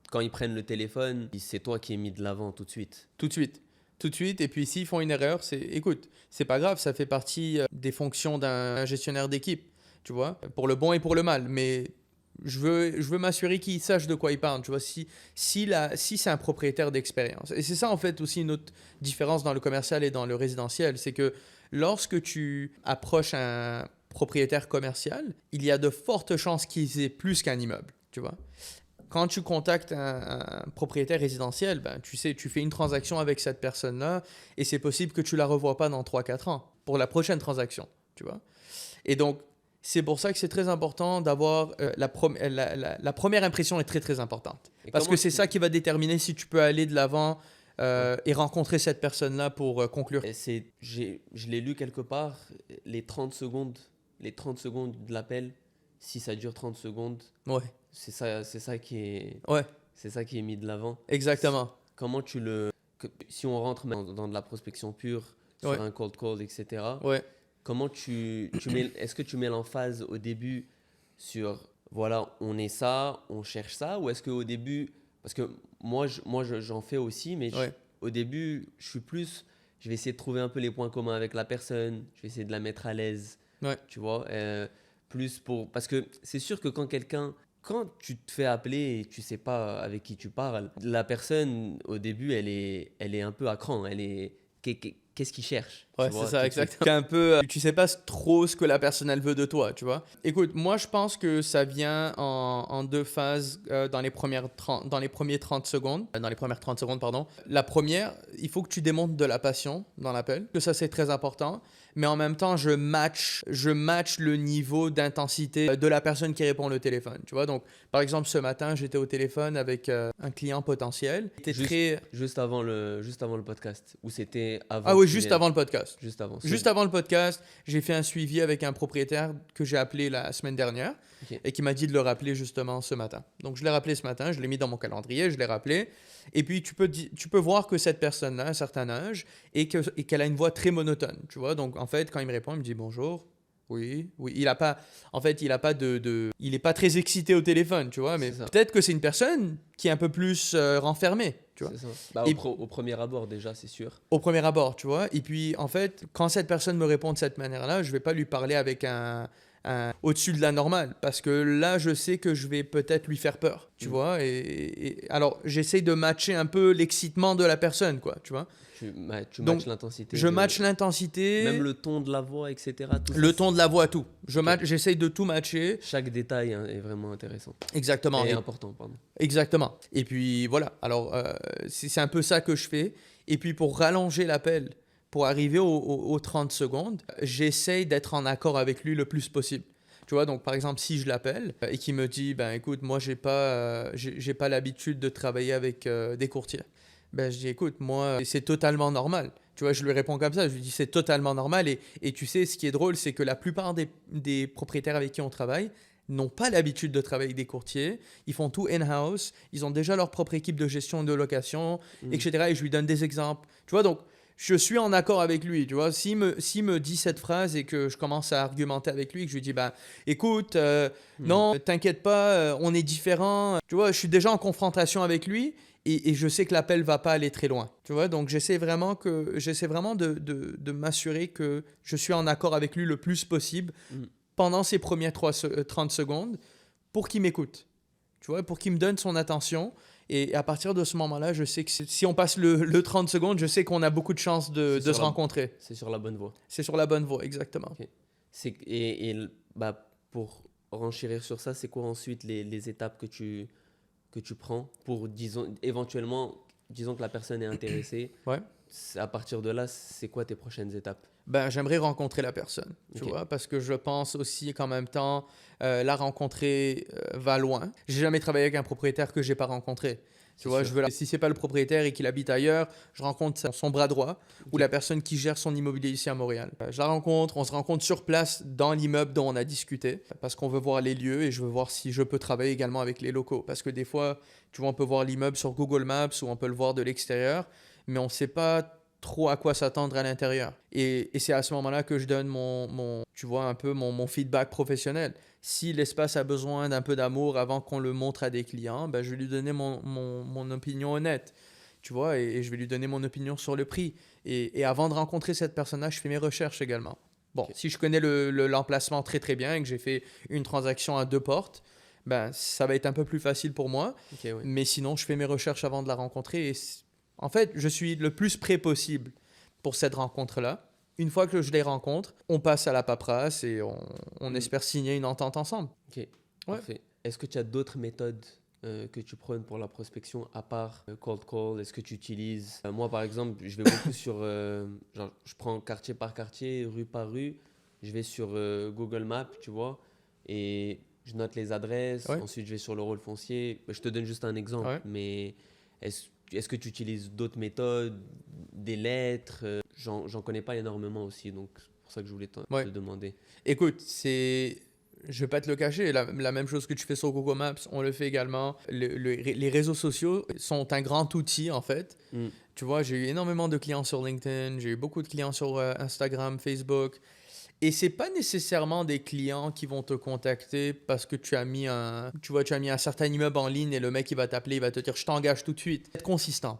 quand ils prennent le téléphone, c'est toi qui es mis de l'avant tout de suite. Tout de suite. Tout de suite. Et puis, s'ils font une erreur, écoute, c'est pas grave, ça fait partie des fonctions d'un gestionnaire d'équipe, tu vois, pour le bon et pour le mal. Mais je veux m'assurer qu'il sache de quoi il parle, tu vois, si c'est un propriétaire d'expérience. Et c'est ça, en fait, aussi une autre différence dans le commercial et dans le résidentiel, c'est que lorsque tu approches un propriétaire commercial, il y a de fortes chances qu'il ait plus qu'un immeuble, tu vois. Quand tu contactes un propriétaire résidentiel, ben, tu sais, tu fais une transaction avec cette personne-là et c'est possible que tu la revois pas dans 3-4 ans pour la prochaine transaction, tu vois. Et donc, c'est pour ça que c'est très important d'avoir la première impression est très très importante. Et Parce comment que c'est tu- ça qui va déterminer si tu peux aller de l'avant et rencontrer cette personne-là pour conclure. je l'ai lu quelque part, les 30 secondes, de l'appel, si ça dure 30 secondes, Ouais, c'est ça ouais, c'est ça qui est mis de l'avant. exactement. Comment si on rentre dans de la prospection pure, sur Ouais, un cold call, etc., ouais. comment est-ce que tu mets l'emphase au début sur, voilà, on est ça, on cherche ça, ou est-ce qu'au début, parce que j'en fais aussi, mais Ouais. au début, je vais essayer de trouver un peu les points communs avec la personne, je vais essayer de la mettre à l'aise, Ouais. tu vois, parce que c'est sûr que quand tu te fais appeler et tu sais pas avec qui tu parles, la personne, au début, elle est un peu à cran. Qu'est-ce qu'il cherche? Tu Ouais, c'est vois, ça, tout de suite. exactement. C'est un peu, tu sais pas trop ce que la personne elle veut de toi, tu vois. Écoute, moi je pense que ça vient en deux phases dans les premiers 30 secondes, dans les premières 30 secondes, pardon. La première, il faut que tu démontres de la passion dans l'appel, que ça c'est très important. Mais en même temps, je match le niveau d'intensité de la personne qui répond au téléphone, tu vois. Donc, par exemple, ce matin, j'étais au téléphone avec un client potentiel. Il était Juste, très... juste avant le podcast, ou c'était avant Ah que oui, tu juste viennes? avant le podcast. Juste avant. Juste avant le podcast, j'ai fait un suivi avec un propriétaire que j'ai appelé la semaine dernière Ok. et qui m'a dit de le rappeler justement ce matin. Donc je l'ai rappelé ce matin, je l'ai mis dans mon calendrier, je l'ai rappelé. Et puis tu peux voir que cette personne-là a un certain âge et qu'elle a une voix très monotone, tu vois. Donc en fait, quand il me répond, il me dit bonjour. Oui, oui, il a pas, en fait, il a pas il est pas très excité au téléphone, tu vois, mais C'est ça. peut-être que c'est une personne qui est un peu plus renfermée, tu vois. C'est ça. Bah, Et- au premier abord, déjà, c'est sûr. Au premier abord, tu vois. Et puis, en fait, quand cette personne me répond de cette manière-là, je vais pas lui parler avec au-dessus de la normale. Parce que là, je sais que je vais peut-être lui faire peur, tu vois. Alors, j'essaye de matcher un peu l'excitement de la personne, quoi, tu vois. Tu Donc, matches l'intensité. Je match l'intensité, Même le ton de la voix, etc. Tout ça, le ton de la voix, tout. Ok. J'essaye de tout matcher. chaque détail hein, est vraiment intéressant. Exactement. Et Et- important, pardon. Exactement. Et puis, voilà. Alors, c'est un peu ça que je fais. Et puis, pour rallonger l'appel, pour arriver aux 30 secondes, j'essaye d'être en accord avec lui le plus possible. Tu vois, donc par exemple, si je l'appelle et qu'il me dit, ben écoute, moi, j'ai pas l'habitude de travailler avec des courtiers. Ben, je dis, écoute, moi, c'est totalement normal. Tu vois, je lui réponds comme ça, je lui dis, c'est totalement normal. Et tu sais, ce qui est drôle, c'est que la plupart des propriétaires avec qui on travaille n'ont pas l'habitude de travailler avec des courtiers. Ils font tout in-house. Ils ont déjà leur propre équipe de gestion et de location, etc. Et je lui donne des exemples. Tu vois, donc, je suis en accord avec lui, tu vois. S'il me dit cette phrase et que je commence à argumenter avec lui, que je lui dis, bah, écoute, non, t'inquiète pas, on est différents. Tu vois, je suis déjà en confrontation avec lui et je sais que l'appel va pas aller très loin. Tu vois, donc j'essaie vraiment de m'assurer que je suis en accord avec lui le plus possible Mm. pendant ces premières 30 secondes pour qu'il m'écoute. Tu vois, pour qu'il me donne son attention. Et à partir de ce moment-là, je sais que si on passe le 30 secondes, je sais qu'on a beaucoup de chances de C'est se sur la- rencontrer. C'est sur la bonne voie. C'est sur la bonne voie, exactement. Ok. Bah, pour renchérir sur ça, c'est quoi ensuite les étapes que tu prends pour, disons, éventuellement, disons que la personne est intéressée. Ouais. À partir de là, c'est quoi tes prochaines étapes? Ben, j'aimerais rencontrer la personne, tu Ok. vois, parce que je pense aussi qu'en même temps, la rencontrer va loin. J'ai jamais travaillé avec un propriétaire que j'ai pas rencontré. Tu C'est vois, sûr. si c'est pas le propriétaire et qu'il habite ailleurs, je rencontre son bras droit ou la personne qui gère son immobilier ici à Montréal. Je la rencontre, on se rencontre sur place dans l'immeuble dont on a discuté parce qu'on veut voir les lieux et je veux voir si je peux travailler également avec les locaux. Parce que des fois, tu vois, on peut voir l'immeuble sur Google Maps ou on peut le voir de l'extérieur, mais on ne sait pas trop à quoi s'attendre à l'intérieur. Et c'est à ce moment-là que je donne tu vois, un peu mon feedback professionnel. Si l'espace a besoin d'un peu d'amour avant qu'on le montre à des clients, ben, je vais lui donner mon opinion honnête. Tu vois, et je vais lui donner mon opinion sur le prix. Et avant de rencontrer cette personne-là, je fais mes recherches également. Bon, Ok. si je connais l'emplacement très très bien et que j'ai fait une transaction à 2 portes, ben, ça va être un peu plus facile pour moi. Ok, ouais. Mais sinon, je fais mes recherches avant de la rencontrer. En fait, je suis le plus prêt possible pour cette rencontre-là. Une fois que je les rencontre, on passe à la paperasse et on espère signer une entente ensemble. Ok, parfait. Est-ce que tu as d'autres méthodes que tu prônes pour la prospection à part cold call? Est-ce que tu utilises moi, par exemple, je vais beaucoup sur genre, je prends quartier par quartier, rue par rue. Je vais sur Google Maps, tu vois, et je note les adresses. Ouais. Ensuite, je vais sur le rôle foncier. Je te donne juste un exemple, Ouais. mais est-ce que tu utilises d'autres méthodes, des lettres? J'en connais pas énormément aussi, donc c'est pour ça que je voulais Ouais. te demander. Écoute, je vais pas te le cacher, la même chose que tu fais sur Google Maps, on le fait également. Les réseaux sociaux sont un grand outil en fait. Mm. Tu vois, j'ai eu énormément de clients sur LinkedIn, j'ai eu beaucoup de clients sur Instagram, Facebook. Et c'est pas nécessairement des clients qui vont te contacter parce que tu as mis un certain immeuble en ligne et le mec il va t'appeler, il va te dire je t'engage tout de suite. Être consistant.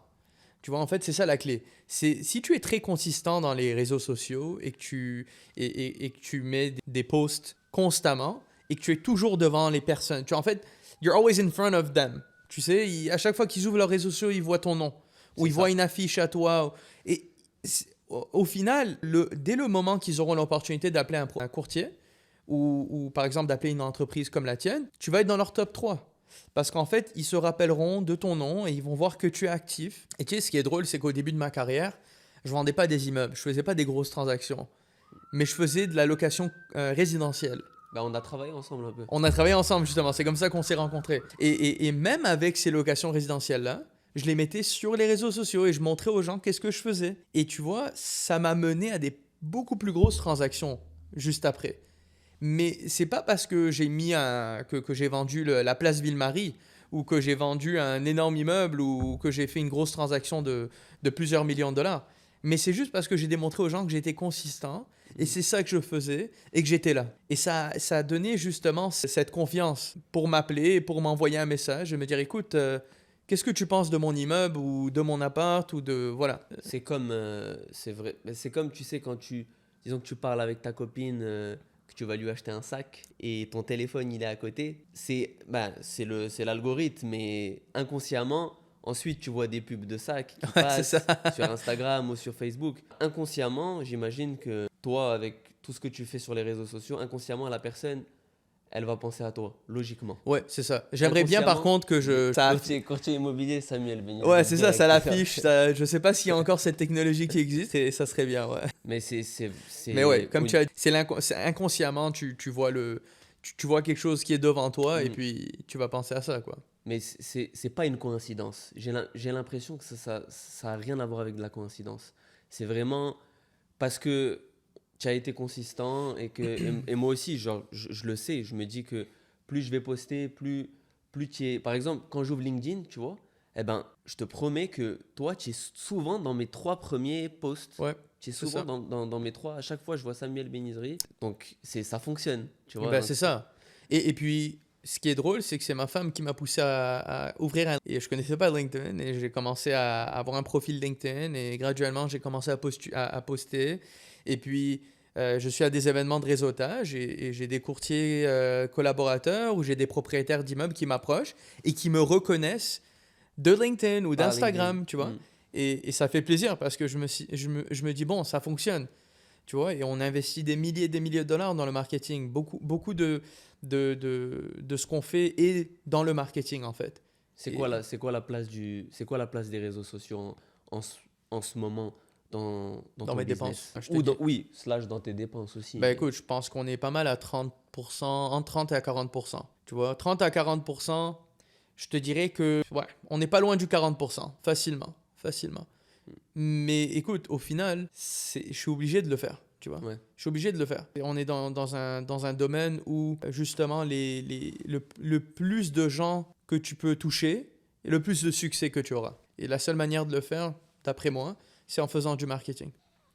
Tu vois, en fait, c'est ça la clé. C'est si tu es très consistant dans les réseaux sociaux et que tu mets des posts constamment et que tu es toujours devant les personnes. En fait, you're always in front of them. Tu sais, à chaque fois qu'ils ouvrent leurs réseaux sociaux, ils voient ton nom. Ou ils voient une affiche à toi. Et au final, dès le moment qu'ils auront l'opportunité d'appeler un courtier, ou par exemple d'appeler une entreprise comme la tienne, tu vas être dans leur top 3. Parce qu'en fait, ils se rappelleront de ton nom et ils vont voir que tu es actif. Et tu sais, ce qui est drôle, c'est qu'au début de ma carrière, je ne vendais pas des immeubles, je ne faisais pas des grosses transactions, mais je faisais de la location résidentielle. Bah, on a travaillé ensemble un peu. On a travaillé ensemble, justement. C'est comme ça qu'on s'est rencontrés. Et même avec ces locations résidentielles-là, je les mettais sur les réseaux sociaux et je montrais aux gens qu'est-ce que je faisais. Et tu vois, ça m'a mené à des beaucoup plus grosses transactions juste après. Mais c'est pas parce que j'ai mis que j'ai vendu la place Ville-Marie ou que j'ai vendu un énorme immeuble ou que j'ai fait une grosse transaction de plusieurs millions de dollars. Mais c'est juste parce que j'ai démontré aux gens que j'étais consistant et c'est ça que je faisais et que j'étais là. Et ça a donné justement cette confiance pour m'appeler et pour m'envoyer un message et me dire écoute, qu'est-ce que tu penses de mon immeuble ou de mon appart ou de... Voilà. C'est comme, c'est vrai, mais c'est comme, tu sais, disons que tu parles avec ta copine, que tu vas lui acheter un sac et ton téléphone, il est à côté. C'est l'algorithme, mais inconsciemment, ensuite, tu vois des pubs de sacs qui passent sur Instagram ou sur Facebook. Inconsciemment, j'imagine que toi, avec tout ce que tu fais sur les réseaux sociaux, inconsciemment, la personne, elle va penser à toi, logiquement. Ouais, c'est ça. J'aimerais bien par contre que Courtier immobilier Samuel Benizri. Ouais, c'est ça l'affiche. Je sais pas s'il y a encore cette technologie qui existe et ça serait bien, ouais. Mais Mais ouais, comme tu as dit, c'est inconsciemment, tu vois tu vois quelque chose qui est devant toi et puis tu vas penser à ça, quoi. Mais c'est pas une coïncidence. J'ai l'impression que ça a rien à voir avec de la coïncidence. C'est vraiment parce que tu as été consistant et moi aussi, genre, je le sais, je me dis que plus je vais poster, plus tu es... Par exemple, quand j'ouvre LinkedIn, tu vois, eh ben, je te promets que toi, tu es souvent dans mes 3 premiers posts. Ouais, tu es souvent dans mes 3. À chaque fois, je vois Samuel Benizri. Donc, ça fonctionne, tu vois. Ben, c'est ça. Et puis, ce qui est drôle, c'est que c'est ma femme qui m'a poussé à ouvrir un... Et je connaissais pas LinkedIn et j'ai commencé à avoir un profil LinkedIn et graduellement, j'ai commencé à poster. Et puis, je suis à des événements de réseautage et j'ai des courtiers collaborateurs ou j'ai des propriétaires d'immeubles qui m'approchent et qui me reconnaissent de LinkedIn ou d'Instagram, tu vois. Et ça fait plaisir parce que je me dis, bon, ça fonctionne. Tu vois, et on investit des milliers et des milliers de dollars dans le marketing. Beaucoup de ce qu'on fait est dans le marketing, en fait. C'est quoi la place des réseaux sociaux en ce moment dans ton mes business? dépenses. Oui, dans tes dépenses aussi. Ben écoute, je pense qu'on est pas mal à 30%, entre 30 et à 40%. Tu vois, 30 à 40%, je te dirais que, ouais, on n'est pas loin du 40%, facilement. Mais écoute, au final, je suis obligé de le faire, tu vois. Ouais. Je suis obligé de le faire. Et on est dans un domaine où, justement, le plus de gens que tu peux toucher et le plus de succès que tu auras. Et la seule manière de le faire, d'après moi, c'est en faisant du marketing.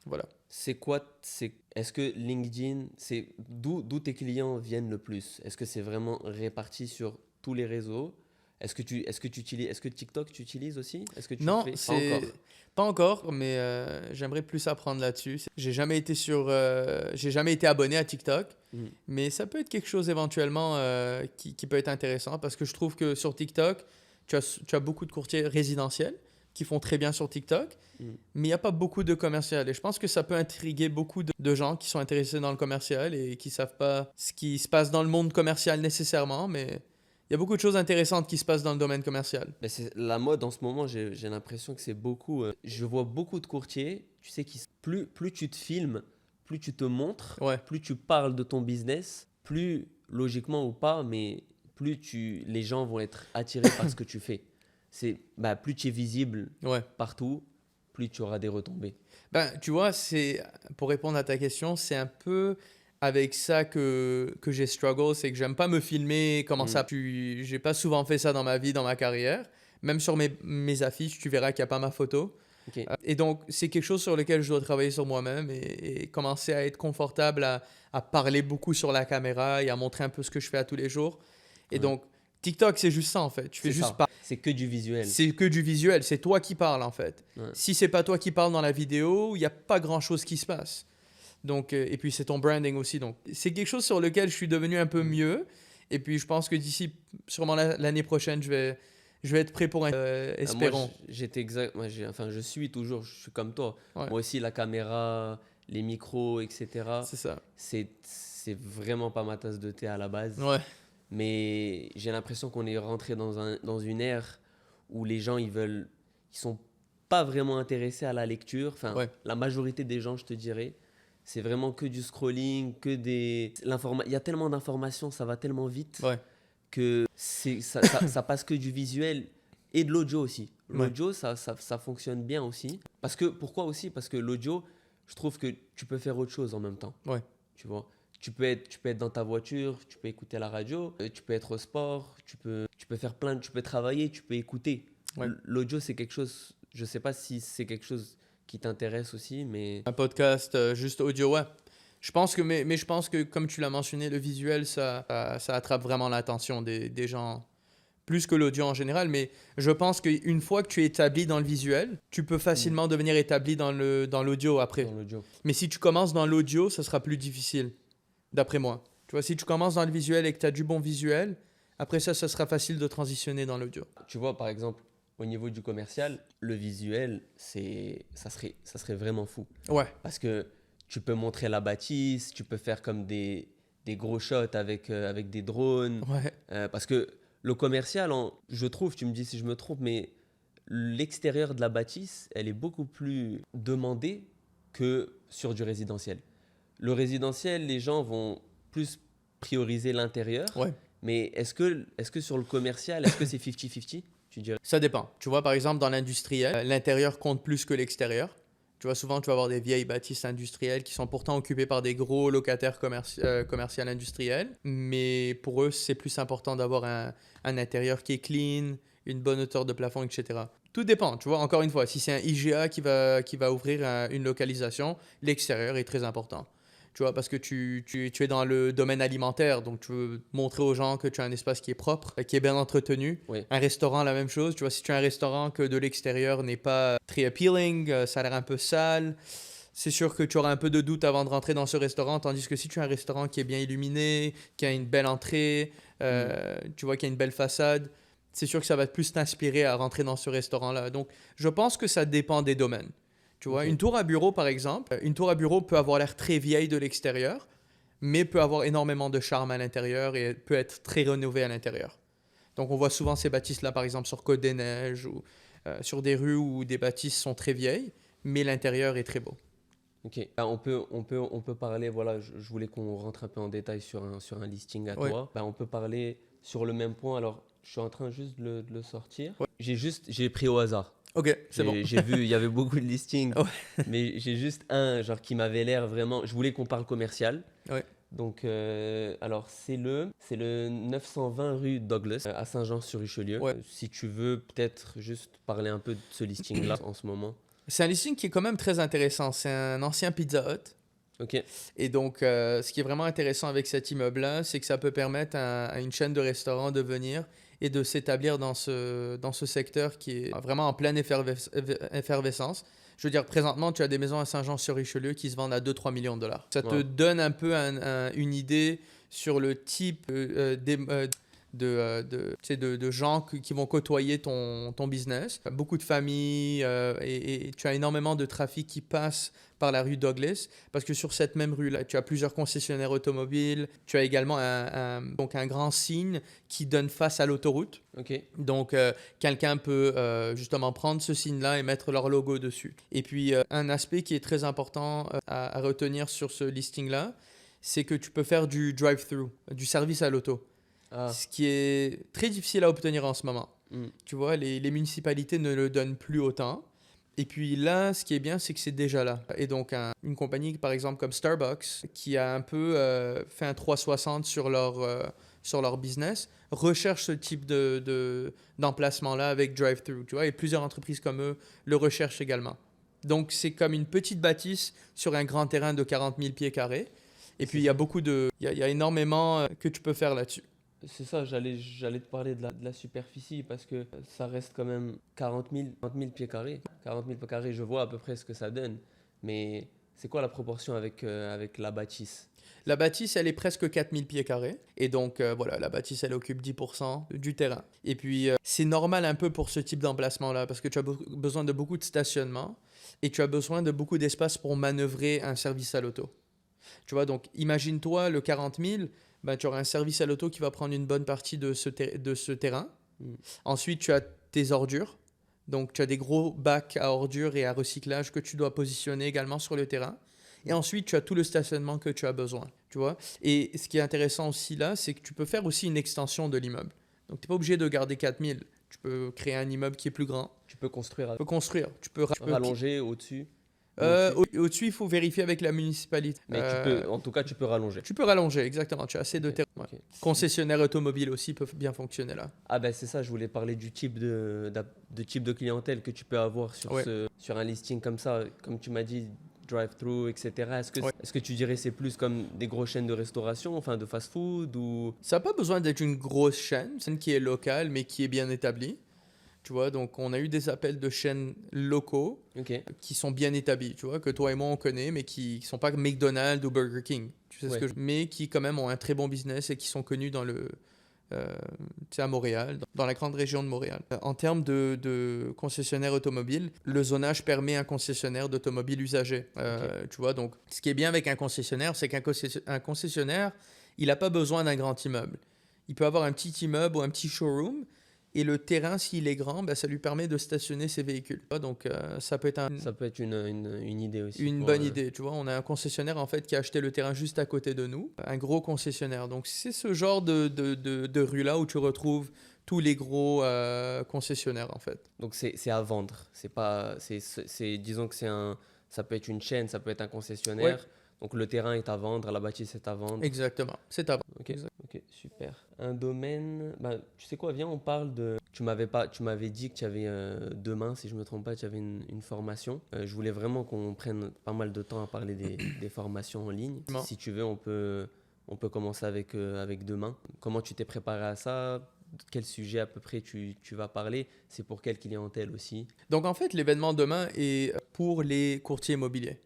Voilà. Est-ce que LinkedIn, d'où tes clients viennent le plus? Est-ce que c'est vraiment réparti sur tous les réseaux? Est-ce que TikTok tu utilises aussi? Non, pas encore, mais j'aimerais plus apprendre là-dessus. J'ai jamais été abonné à TikTok, mais ça peut être quelque chose éventuellement qui peut être intéressant parce que je trouve que sur TikTok, tu as beaucoup de courtiers résidentiels qui font très bien sur TikTok, mais il n'y a pas beaucoup de commercial. Et je pense que ça peut intriguer beaucoup de gens qui sont intéressés dans le commercial et qui ne savent pas ce qui se passe dans le monde commercial nécessairement, mais il y a beaucoup de choses intéressantes qui se passent dans le domaine commercial. Mais c'est la mode en ce moment, j'ai l'impression que c'est beaucoup... je vois beaucoup de courtiers, tu sais, plus tu te filmes, plus tu te montres, plus tu parles de ton business, plus logiquement ou pas, mais plus les gens vont être attirés par ce que tu fais. Plus tu es visible partout, plus tu auras des retombées. Tu vois, pour répondre à ta question, c'est un peu avec ça que j'ai struggle, c'est que j'aime pas me filmer, comment ça. J'ai pas souvent fait ça dans ma vie, dans ma carrière. Même sur mes affiches, tu verras qu'il n'y a pas ma photo. Okay. Et donc, c'est quelque chose sur lequel je dois travailler sur moi-même et commencer à être confortable à parler beaucoup sur la caméra et à montrer un peu ce que je fais à tous les jours. Et donc, TikTok, c'est juste ça en fait. Tu fais juste pas. C'est que du visuel. C'est que du visuel. C'est toi qui parles en fait. Ouais. Si c'est pas toi qui parles dans la vidéo, il n'y a pas grand-chose qui se passe. Donc, et puis, c'est ton branding aussi. Donc, c'est quelque chose sur lequel je suis devenu un peu mieux. Et puis, je pense que d'ici, sûrement l'année prochaine, je vais être prêt pour un... Moi, espérons. j'étais exact. Enfin, je suis toujours. Je suis comme toi. Ouais, Moi aussi, la caméra, les micros, etc. c'est ça. C'est vraiment pas ma tasse de thé à la base. Ouais, Mais j'ai l'impression qu'on est rentré dans une ère où les gens, ils sont pas vraiment intéressés à la lecture. Enfin, ouais, la majorité des gens, je te dirais, c'est vraiment que du scrolling, il y a tellement d'informations, ça va tellement vite ouais, que ça passe que du visuel et de l'audio aussi. ouais, L'audio, ça fonctionne bien aussi. Pourquoi aussi? Parce que l'audio, je trouve que tu peux faire autre chose en même temps. ouais. Tu vois, tu peux être dans ta voiture, tu peux écouter la radio, tu peux être au sport, tu peux faire tu peux travailler, tu peux écouter. Ouais. L'audio, c'est quelque chose, je sais pas si c'est quelque chose qui t'intéresse aussi, mais Un podcast juste audio, ouais. Je pense que, mais je pense que, comme tu l'as mentionné, le visuel, ça attrape vraiment l'attention des gens, plus que l'audio en général. Mais je pense qu'une fois que tu es établi dans le visuel, tu peux facilement devenir établi dans l'audio après. dans l'audio. Mais si tu commences dans l'audio, ça sera plus difficile, d'après moi. Tu vois, si tu commences dans le visuel et que tu as du bon visuel, après ça sera facile de transitionner dans l'audio. Tu vois, par exemple, au niveau du commercial, le visuel, ça serait vraiment fou. Ouais, Parce que tu peux montrer la bâtisse, tu peux faire comme des gros shots avec des drones. ouais, Parce que le commercial, je trouve, tu me dis si je me trompe, mais l'extérieur de la bâtisse, elle est beaucoup plus demandée que sur du résidentiel. Le résidentiel, les gens vont plus prioriser l'intérieur. ouais. Mais est-ce que sur le commercial, est-ce que c'est 50-50, tu dirais? Ça dépend. Tu vois, par exemple, dans l'industriel, l'intérieur compte plus que l'extérieur. Tu vois, souvent, tu vas avoir des vieilles bâtisses industrielles qui sont pourtant occupées par des gros locataires commerciaux industriels. Mais pour eux, c'est plus important d'avoir un intérieur qui est clean, une bonne hauteur de plafond, etc. Tout dépend. Tu vois, encore une fois, si c'est un IGA qui va ouvrir une localisation, l'extérieur est très important. Tu vois, parce que tu es dans le domaine alimentaire, donc tu veux montrer aux gens que tu as un espace qui est propre, qui est bien entretenu. Oui. Un restaurant, la même chose. Tu vois, si tu as un restaurant que de l'extérieur n'est pas très appealing, ça a l'air un peu sale, c'est sûr que tu auras un peu de doute avant de rentrer dans ce restaurant. Tandis que si tu as un restaurant qui est bien illuminé, qui a une belle entrée, tu vois, qui a une belle façade, c'est sûr que ça va plus t'inspirer à rentrer dans ce restaurant-là. Donc, je pense que ça dépend des domaines. Tu vois, Ok. une tour à bureau, par exemple, une tour à bureau peut avoir l'air très vieille de l'extérieur, mais peut avoir énormément de charme à l'intérieur et peut être très rénovée à l'intérieur. Donc, on voit souvent ces bâtisses-là, par exemple, sur Côte-des-Neiges ou sur des rues où des bâtisses sont très vieilles, mais l'intérieur est très beau. Ok. Ah, on peut parler, voilà, je voulais qu'on rentre un peu en détail sur un listing à Ouais. toi. On peut parler sur le même point. Alors, je suis en train juste de le sortir. Ouais. J'ai pris au hasard. Ok, c'est bon. J'ai vu, il y avait beaucoup de listings, Ouais. mais j'ai juste un, genre, qui m'avait l'air vraiment. Je voulais qu'on parle commercial. Ouais. Donc, alors, c'est le 920 rue Douglas, à Saint-Jean-sur-Richelieu. Ouais. Si tu veux peut-être juste parler un peu de ce listing-là en ce moment. C'est un listing qui est quand même très intéressant. C'est un ancien Pizza Hut. Ok. Et donc, ce qui est vraiment intéressant avec cet immeuble-là, c'est que ça peut permettre à une chaîne de restaurants de venir et de s'établir dans ce secteur qui est vraiment en pleine effervescence. Je veux dire, présentement, tu as des maisons à Saint-Jean-sur-Richelieu qui se vendent à 2-3 millions de dollars. Ça te Ouais. donne un peu une idée sur le type tu sais, de gens qui vont côtoyer ton business. Beaucoup de familles et tu as énormément de trafic qui passe par la rue Douglas parce que sur cette même rue-là, tu as plusieurs concessionnaires automobiles. Tu as également donc un grand signe qui donne face à l'autoroute. Ok. Donc, quelqu'un peut justement prendre ce signe-là et mettre leur logo dessus. Et puis, un aspect qui est très important à retenir sur ce listing-là, c'est que tu peux faire du drive-thru, du service à l'auto. Ah. Ce qui est très difficile à obtenir en ce moment. Hmm. Tu vois, les municipalités ne le donnent plus autant. Et puis là, ce qui est bien, c'est que c'est déjà là. Et donc, une compagnie, par exemple, comme Starbucks, qui a un peu fait un 360 sur leur business, recherche ce type d'emplacement-là avec drive-thru. Tu vois, et plusieurs entreprises comme eux le recherchent également. Donc, c'est comme une petite bâtisse sur un grand terrain de 40 000 pieds carrés. Et puis, il y a il y a énormément que tu peux faire là-dessus. C'est ça, j'allais te parler de la superficie parce que ça reste quand même 40 000 pieds carrés. 40 000 pieds carrés, je vois à peu près ce que ça donne. Mais c'est quoi la proportion avec la bâtisse? La bâtisse, elle est presque 4000 pieds carrés. Et donc, voilà, la bâtisse, elle occupe 10% du terrain. Et puis, c'est normal un peu pour ce type d'emplacement-là, parce que tu as besoin de beaucoup de stationnement et tu as besoin de beaucoup d'espace pour manœuvrer un service à l'auto. Tu vois, donc, imagine-toi le 40 000, ben, tu auras un service à l'auto qui va prendre une bonne partie de ce terrain. Ensuite, tu as tes ordures. Donc, tu as des gros bacs à ordures et à recyclage que tu dois positionner également sur le terrain. Et ensuite, tu as tout le stationnement que tu as besoin, tu vois. Et ce qui est intéressant aussi là, c'est que tu peux faire aussi une extension de l'immeuble. Donc, tu n'es pas obligé de garder 4000. Tu peux créer un immeuble qui est plus grand. Tu peux construire, Tu peux construire. Tu peux rallonger au-dessus. Au-dessus, il faut vérifier avec la municipalité. Mais en tout cas, tu peux rallonger. Tu peux rallonger, exactement. Tu as assez de terrain. Ouais. Ok. Concessionnaires automobiles aussi peuvent bien fonctionner là. Ah ben c'est ça, je voulais parler du type type de clientèle que tu peux avoir sur un listing comme ça. Comme tu m'as dit, drive-thru, etc. Est-ce que tu dirais c'est plus comme des grosses chaînes de restauration, enfin de fast-food ou... Ça n'a pas besoin d'être une grosse chaîne, c'est une qui est locale mais qui est bien établie. Tu vois, donc on a eu des appels de chaînes locaux qui sont bien établis, tu vois, que toi et moi on connaît, mais qui ne sont pas McDonald's ou Burger King. Tu sais ce que mais qui quand même ont un très bon business et qui sont connus dans à Montréal, dans la grande région de Montréal. En termes de concessionnaire automobile, le zonage permet un concessionnaire d'automobile usagé. Tu vois, donc ce qui est bien avec un concessionnaire, c'est qu'un concessionnaire, il n'a pas besoin d'un grand immeuble. Il peut avoir un petit immeuble ou un petit showroom. Et le terrain, s'il est grand, ben, ça lui permet de stationner ses véhicules. Donc, ça peut être une idée aussi. Une bonne idée, tu vois. On a un concessionnaire, en fait, qui a acheté le terrain juste à côté de nous. Un gros concessionnaire. Donc, c'est ce genre de rue-là où tu retrouves tous les gros concessionnaires, en fait. Donc, c'est à vendre. Disons que ça peut être une chaîne, ça peut être un concessionnaire. Ouais. Donc, le terrain est à vendre, la bâtisse est à vendre. Exactement. C'est à vendre. Ok, super. Un domaine... tu sais quoi, viens, on parle de... Tu m'avais dit que tu avais demain, si je ne me trompe pas, tu avais une formation. Je voulais vraiment qu'on prenne pas mal de temps à parler des formations en ligne. Si tu veux, on peut commencer avec demain. Comment tu t'es préparé à ça ? Quel sujet à peu près tu vas parler? C'est pour quelle clientèle aussi? Donc, en fait, l'événement demain est pour les courtiers immobiliers.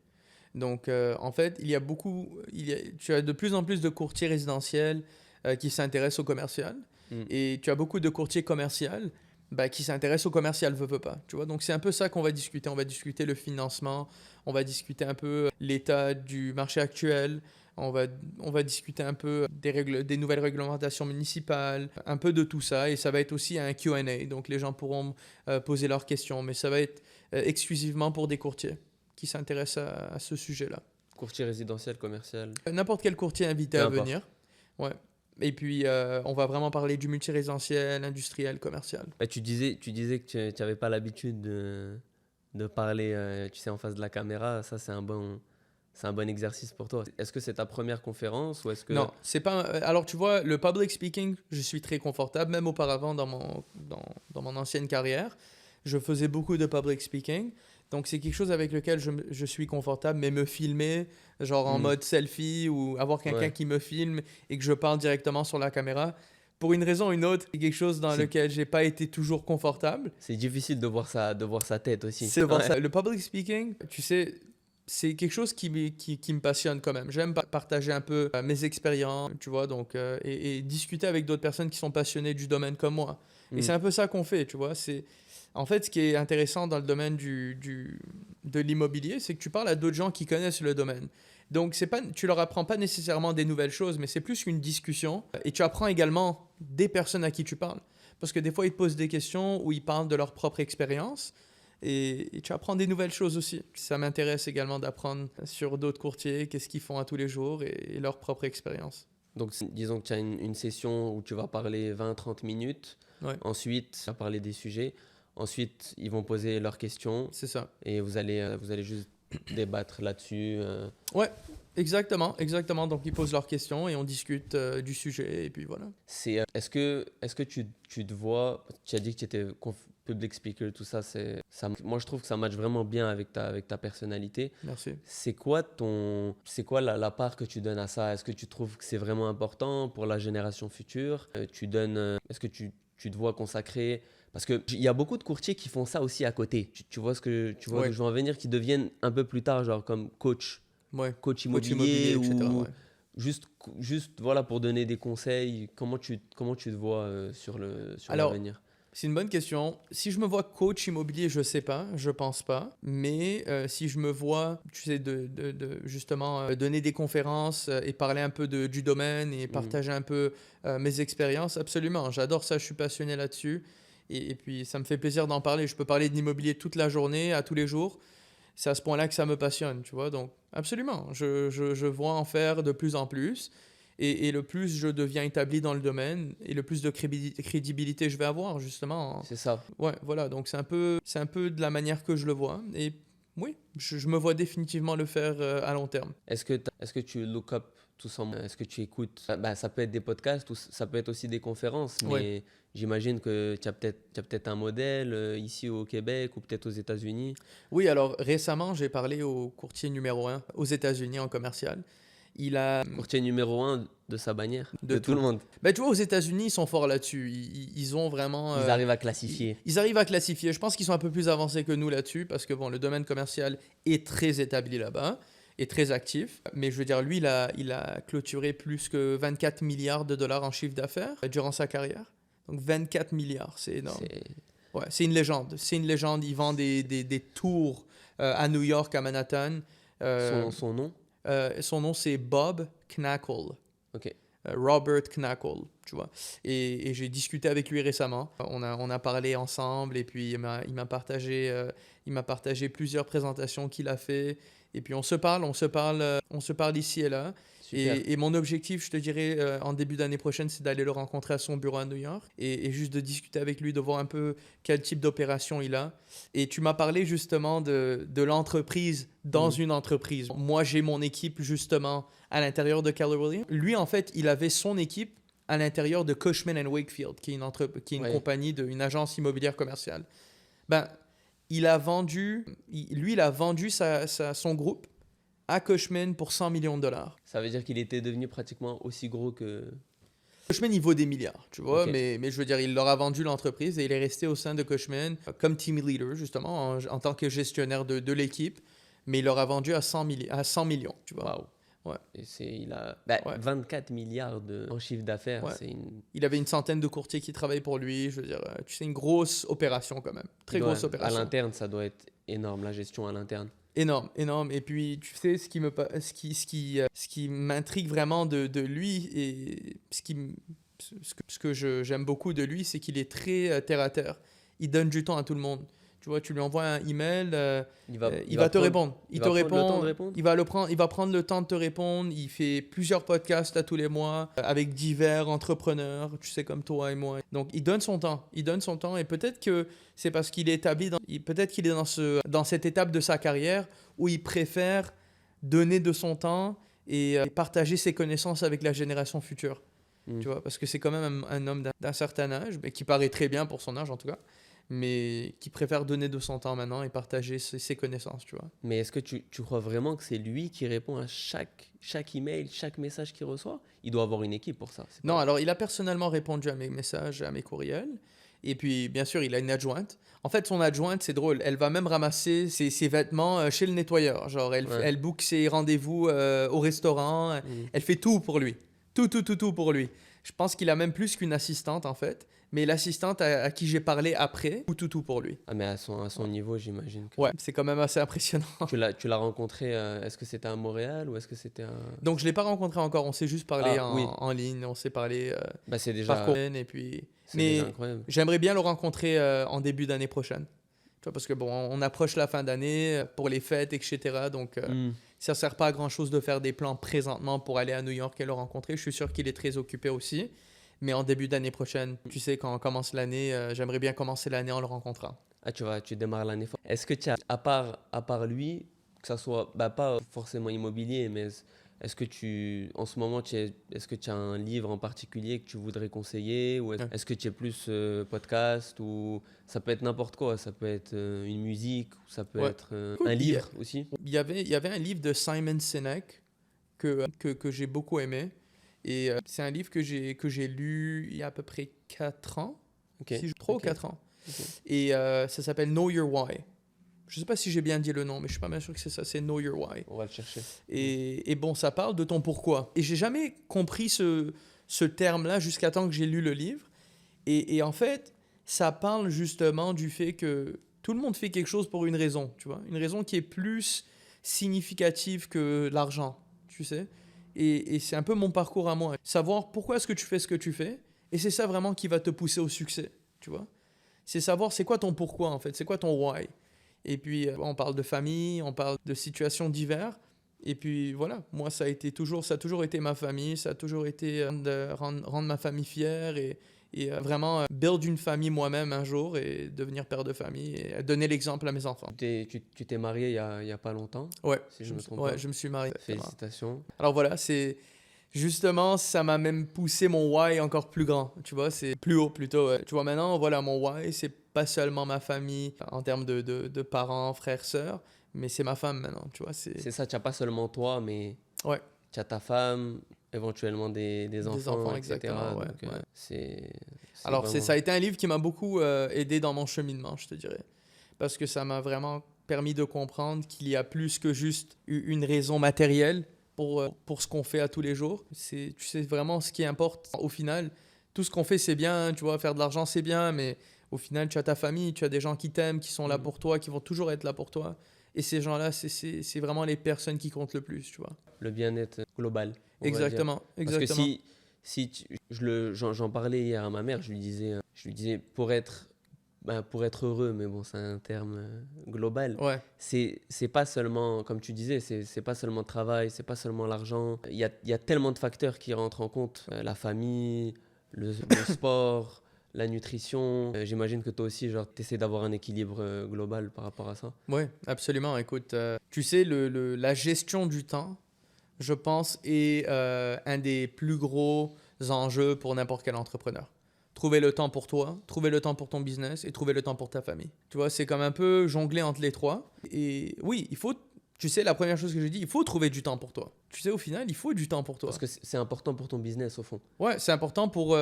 Donc, en fait, tu as de plus en plus de courtiers résidentiels qui s'intéressent au commercial. Et tu as beaucoup de courtiers commerciaux qui s'intéressent au commercial, veut pas. Tu vois? Donc, c'est un peu ça qu'on va discuter. On va discuter le financement, on va discuter un peu l'état du marché actuel, on va discuter un peu des nouvelles réglementations municipales, un peu de tout ça. Et ça va être aussi un Q&A. Donc, les gens pourront poser leurs questions, mais ça va être exclusivement pour des courtiers qui s'intéressent à ce sujet-là. Courtier résidentiel, commercial? N'importe quel courtier invité à venir. Ouais. Et puis, on va vraiment parler du multirésidentiel, industriel, commercial. Tu disais que tu n'avais pas l'habitude de parler en face de la caméra. Ça, c'est un bon exercice pour toi. Est-ce que c'est ta première conférence ou est-ce que... Non, c'est pas... Alors, tu vois, le public speaking, je suis très confortable. Même auparavant, dans mon ancienne carrière, je faisais beaucoup de public speaking. Donc, c'est quelque chose avec lequel je suis confortable, mais me filmer, genre en mode selfie ou avoir quelqu'un qui me filme et que je parle directement sur la caméra, pour une raison ou une autre, c'est quelque chose dans lequel j'ai pas été toujours confortable. C'est difficile de voir sa tête aussi. C'est ça. Le public speaking, tu sais, c'est quelque chose qui me passionne quand même. J'aime partager un peu mes expériences, tu vois, donc, et discuter avec d'autres personnes qui sont passionnées du domaine comme moi. Et c'est un peu ça qu'on fait, tu vois. En fait, ce qui est intéressant dans le domaine de l'immobilier, c'est que tu parles à d'autres gens qui connaissent le domaine. Donc, tu leur apprends pas nécessairement des nouvelles choses, mais c'est plus qu'une discussion. Et tu apprends également des personnes à qui tu parles. Parce que des fois, ils te posent des questions ou ils parlent de leur propre expérience. Et tu apprends des nouvelles choses aussi. Ça m'intéresse également d'apprendre sur d'autres courtiers, qu'est-ce qu'ils font à tous les jours et leur propre expérience. Donc, disons que tu as une session où tu vas parler 20-30 minutes. Ouais. Ensuite, tu vas parler des sujets. Ensuite, ils vont poser leurs questions. C'est ça. Et vous allez juste débattre là-dessus. Ouais, exactement. Donc, ils posent leurs questions et on discute du sujet. Et puis voilà. Est-ce que tu te vois... Tu as dit que tu étais public speaker, tout ça. Moi, je trouve que ça matche vraiment bien avec ta personnalité. Merci. C'est quoi la part que tu donnes à ça? Est-ce que tu trouves que c'est vraiment important pour la génération future? Est-ce que tu te vois consacrer... Parce qu'il y a beaucoup de courtiers qui font ça aussi à côté. Tu vois où je veux en venir, qui deviennent un peu plus tard, genre comme coach immobilier ou... etc., Juste voilà, pour donner des conseils, comment tu te vois sur Alors, l'avenir? c'est une bonne question. Si je me vois coach immobilier, je sais pas, je pense pas. Mais si je me vois, tu sais, justement donner des conférences et parler un peu du domaine et Mhm. partager un peu mes expériences, absolument. J'adore ça, je suis passionné là-dessus. Et puis, ça me fait plaisir d'en parler. Je peux parler de l'immobilier toute la journée, à tous les jours. C'est à ce point-là que ça me passionne, tu vois. Donc, absolument, je vois en faire de plus en plus. Et le plus je deviens établi dans le domaine, et le plus de crédibilité je vais avoir, justement. C'est ça. Ouais, voilà. Donc, c'est un peu de la manière que je le vois. Et oui, je me vois définitivement le faire à long terme. Est-ce que tu look up tout simplement? Est-ce que tu écoutes? Ça peut être des podcasts ou ça peut être aussi des conférences, Ouais. mais j'imagine que tu as peut-être un modèle ici au Québec ou peut-être aux États-Unis. Oui, alors récemment, j'ai parlé au courtier numéro un aux États-Unis en commercial. Il a Courtier numéro un de sa bannière, de de tout tout. le monde. Ben, tu vois, aux États-Unis, ils sont forts là-dessus. Ils ont vraiment. Ils arrivent à classifier. Ils arrivent à classifier. Je pense qu'ils sont un peu plus avancés que nous là-dessus parce que bon, le domaine commercial est très établi là-bas et très actif. Mais je veux dire, lui, il a clôturé plus que 24 milliards de dollars en chiffre d'affaires durant sa carrière. Donc 24 milliards, c'est énorme. C'est Ouais, c'est une légende. C'est une légende. Il vend des tours à New York, à Manhattan. Euh, son nom. Son nom, c'est Bob Knackle. Ok. Robert Knackle, tu vois. Et j'ai discuté avec lui récemment. On a parlé ensemble et puis il m'a partagé plusieurs présentations qu'il a fait. Et puis on se parle ici et là. Super. Et mon objectif, je te dirais, en début d'année prochaine, c'est d'aller le rencontrer à son bureau à New York et juste de discuter avec lui, de voir un peu quel type d'opération il a. Et tu m'as parlé justement de l'entreprise dans Mhm. une entreprise. Moi, j'ai mon équipe justement à l'intérieur de Keller Williams. Lui, en fait, il avait son équipe à l'intérieur de Cushman & Wakefield, qui est une Ouais. compagnie, une agence immobilière commerciale. Ben, il a vendu son groupe à Cushman pour 100 millions de dollars. Ça veut dire qu'il était devenu pratiquement aussi gros que. Cushman, il vaut des milliards, tu vois, Ok. mais je veux dire, il leur a vendu l'entreprise et il est resté au sein de Cushman comme team leader, justement, en tant que gestionnaire de l'équipe, mais il leur a vendu à 100 millions, tu vois. Waouh. Ouais, Et il a ouais, 24 milliards en chiffre d'affaires. ouais. C'est une. Il avait une centaine de courtiers qui travaillaient pour lui, je veux dire, tu sais, une grosse opération quand même, très grosse À opération. l'interne, ça doit être énorme, la gestion à l'interne. Énorme, énorme. Et puis, tu sais, ce qui m'intrigue vraiment de lui et ce que j'aime beaucoup de lui, c'est qu'il est très terre à terre. Il donne du temps à tout le monde. Tu vois, tu lui envoies un email, il va te répondre. Il va prendre le temps de répondre. Il va prendre le temps de te répondre. Il fait plusieurs podcasts à tous les mois avec divers entrepreneurs, tu sais, comme toi et moi. Donc, il donne son temps. Il donne son temps et peut-être que c'est parce qu'il est établi peut-être qu'il est dans cette étape de sa carrière où il préfère donner de son temps et partager ses connaissances avec la génération future. Hmm. Tu vois, parce que c'est quand même un homme d'un certain âge, mais qui paraît très bien pour son âge en tout cas, mais qui préfère donner de son temps maintenant et partager ses connaissances, tu vois. Mais est-ce que tu crois vraiment que c'est lui qui répond à chaque email, chaque message qu'il reçoit? Il doit avoir une équipe pour ça. C'est Non, pas... alors il a personnellement répondu à mes messages, à mes courriels, et puis bien sûr il a une adjointe. En fait, son adjointe, c'est drôle, elle va même ramasser ses vêtements chez le nettoyeur. Genre, Ouais. elle book ses rendez-vous au restaurant, Hmm. elle fait tout pour lui. Tout pour lui. Je pense qu'il a même plus qu'une assistante en fait, mais l'assistante à qui j'ai parlé après, tout pour lui. Ah, mais à son niveau, j'imagine que. Ouais, c'est quand même assez impressionnant. Tu l'as rencontré, est-ce que c'était à Montréal ou est-ce que c'était à. Donc je l'ai pas rencontré encore, on s'est juste parlé Ah, oui. en ligne, on s'est parlé Bah, par et puis c'est déjà mais incroyable. j'aimerais bien le rencontrer en début d'année prochaine. Tu vois, parce que bon, on approche la fin d'année pour les fêtes, etc. Donc Hmm. ça sert pas à grand chose de faire des plans présentement pour aller à New York et le rencontrer. Je suis sûr qu'il est très occupé aussi. Mais en début d'année prochaine, tu sais, quand on commence l'année, j'aimerais bien commencer l'année en le rencontrant. Ah, tu démarres l'année fort. Est-ce que tu as, à part lui, que ça soit, bah, pas forcément immobilier, mais est-ce que en ce moment, est-ce que tu as un livre en particulier que tu voudrais conseiller ou est-ce que tu es plus podcast ou ça peut être n'importe quoi, ça peut être une musique ou ça peut Ouais. être Écoute, un livre aussi. Il y avait un livre de Simon Sinek que j'ai beaucoup aimé. Et c'est un livre que j'ai lu il y a à peu près 4 ans, Ok. si je 3 ou Ok. 4 ans. Ok. Et ça s'appelle Know Your Why. Je sais pas si j'ai bien dit le nom, mais je suis pas bien sûr que c'est ça. C'est Know Your Why. On va le chercher. Et bon, ça parle de ton pourquoi. Et j'ai jamais compris ce terme-là jusqu'à temps que j'ai lu le livre. Et en fait, ça parle justement du fait que tout le monde fait quelque chose pour une raison, tu vois. Une raison qui est plus significative que l'argent, tu sais. Et c'est un peu mon parcours à moi. Savoir pourquoi est-ce que tu fais ce que tu fais. Et c'est ça vraiment qui va te pousser au succès, tu vois. C'est savoir c'est quoi ton pourquoi, en fait. C'est quoi ton why. Et puis, on parle de famille, on parle de situations diverses. Et puis voilà, moi ça a toujours été ma famille, ça a toujours été de rendre ma famille fière et vraiment build une famille moi-même un jour et devenir père de famille et donner l'exemple à mes enfants. Tu t'es marié il y a pas longtemps, Ouais, si je me trompe pas. je me suis marié. Félicitations. Alors voilà, c'est justement ça m'a même poussé mon why encore plus grand, tu vois, c'est plus haut plutôt. Ouais. Tu vois maintenant, voilà, mon why c'est pas seulement ma famille en termes de parents, frères, sœurs, mais c'est ma femme maintenant, tu vois, C'est ça, tu n'as pas seulement toi, mais ouais. tu as ta femme, éventuellement des enfants, etc. Exactement, ouais, Donc, ouais. c'est Alors, vraiment... ça a été un livre qui m'a beaucoup aidé dans mon cheminement, je te dirais. Parce que ça m'a vraiment permis de comprendre qu'il y a plus que juste une raison matérielle pour ce qu'on fait à tous les jours. Tu sais vraiment ce qui importe. Au final, tout ce qu'on fait, c'est bien, tu vois, faire de l'argent, c'est bien, mais au final, tu as ta famille, tu as des gens qui t'aiment, qui sont là pour toi, qui vont toujours être là pour toi. Et ces gens-là, c'est vraiment les personnes qui comptent le plus, tu vois. Le bien-être global, on va dire. Exactement, Parce que exactement. j'en parlais hier à ma mère, je lui disais pour être heureux, mais bon, c'est un terme global. Ouais, C'est pas seulement, comme tu disais, c'est pas seulement le travail, c'est pas seulement l'argent. Il y a tellement de facteurs qui rentrent en compte. La famille, le sport, la nutrition. J'imagine que toi aussi, genre, tu essaies d'avoir un équilibre global par rapport à ça. ouais, absolument. Écoute, tu sais, la gestion du temps, je pense, est un des plus gros enjeux pour n'importe quel entrepreneur. Trouver le temps pour toi, trouver le temps pour ton business et trouver le temps pour ta famille. Tu vois, c'est comme un peu jongler entre les trois. Et oui, tu sais, la première chose que j'ai dit, il faut trouver du temps pour toi. Tu sais, au final, il faut du temps pour toi. Parce que c'est important pour ton business, au fond, Ouais, c'est important pour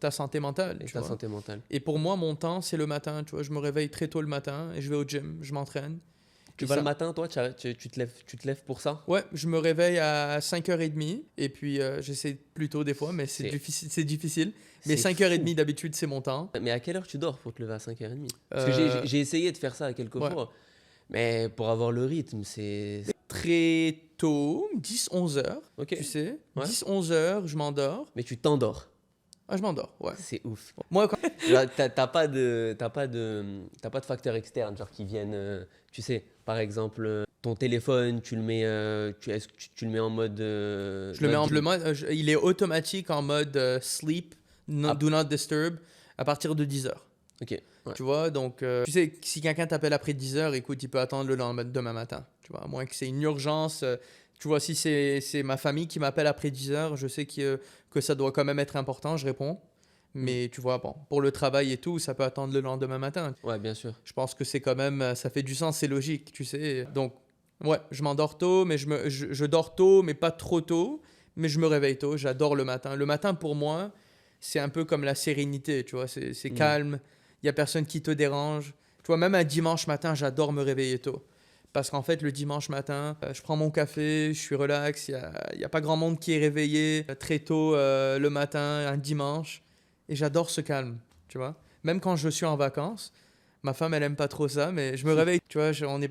ta santé mentale. et Tu ta vois. santé mentale. Et pour moi, mon temps, c'est le matin. Tu vois, je me réveille très tôt le matin et je vais au gym, je m'entraîne. Tu Et vas ça, le matin, toi, tu te lèves pour ça? ouais, je me réveille à 5h30 et puis j'essaie plus tôt des fois, mais c'est C'est difficile, c'est difficile. Mais c'est 5h30 fou. d'habitude, c'est mon temps. Mais à quelle heure tu dors pour te lever à 5h30? Parce que Euh, j'ai essayé de faire ça quelques ouais. fois, mais pour avoir le rythme, c'est... Très tôt, 10-11 heures, Ok, tu sais. ouais. 10-11 heures, je m'endors. Mais tu t'endors. Ah, je m'endors, ouais. C'est ouf. Moi, quand... Genre, t'as pas de facteurs externes, genre qui viennent, tu sais, par exemple, ton téléphone, tu le mets, est-ce que tu le mets en mode... je le mets en... il est automatique en mode sleep, Ah, do not disturb, à partir de 10 heures. ok, ouais. Tu vois, donc, tu sais, si quelqu'un t'appelle après 10 heures, écoute, il peut attendre le lendemain, demain matin. Tu vois, à moins que c'est une urgence. Tu vois, si c'est ma famille qui m'appelle après 10 heures, je sais que ça doit quand même être important, je réponds. Mais tu vois, bon, pour le travail et tout, ça peut attendre le lendemain matin. Ouais, bien sûr. Je pense que c'est quand même, ça fait du sens, c'est logique, tu sais. Donc, ouais, je m'endors tôt, mais je dors tôt, mais pas trop tôt. Mais je me réveille tôt, j'adore le matin. Le matin, pour moi, c'est un peu comme la sérénité, tu vois. C'est Mm. calme, il n'y a personne qui te dérange. Tu vois, même un dimanche matin, j'adore me réveiller tôt. Parce qu'en fait, le dimanche matin, je prends mon café, je suis relax, il y a pas grand monde qui est réveillé très tôt le matin, un dimanche. Et j'adore ce calme, tu vois. Même quand je suis en vacances, ma femme, elle aime pas trop ça, mais je me réveille, tu vois, on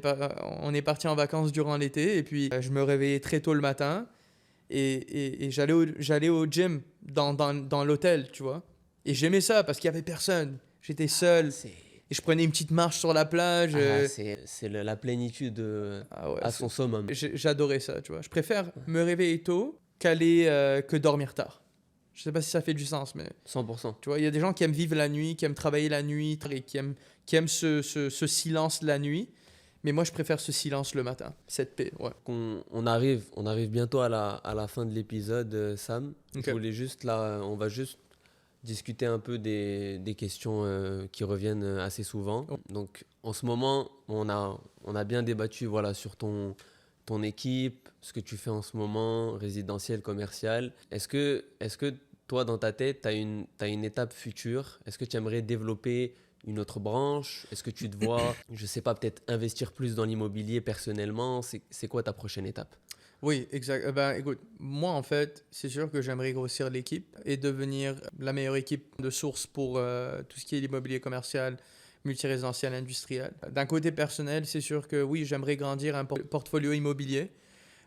est parti en vacances durant l'été, et puis je me réveillais très tôt le matin, et j'allais au gym dans l'hôtel, tu vois. Et j'aimais ça, parce qu'il y avait personne. J'étais seul, C'est... et je prenais une petite marche sur la plage. c'est la plénitude Ah ouais, à son summum. j'adorais ça, tu vois. Je préfère me réveiller tôt que dormir tard. Je sais pas si ça fait du sens, mais 100%. tu vois, il y a des gens qui aiment vivre la nuit, qui aiment travailler la nuit et qui aiment ce silence la nuit. Mais moi, je préfère ce silence le matin, cette paix, ouais. On arrive bientôt à la fin de l'épisode, Sam. Ok. Je voulais juste là, on va juste discuter un peu des questions qui reviennent assez souvent. Oh. Donc, en ce moment, on a bien débattu voilà, sur ton équipe, ce que tu fais en ce moment, résidentiel, commercial. Est-ce que toi, dans ta tête, t'as une étape future. Est-ce que tu aimerais développer une autre branche? Est-ce que tu te vois, je sais pas, peut-être investir plus dans l'immobilier personnellement? C'est quoi ta prochaine étape? Oui, exact. Ben, écoute, moi, en fait, c'est sûr que j'aimerais grossir l'équipe et devenir la meilleure équipe de source pour tout ce qui est l'immobilier commercial, multirésidentiel, industriel. D'un côté personnel, c'est sûr que oui, j'aimerais grandir un portfolio immobilier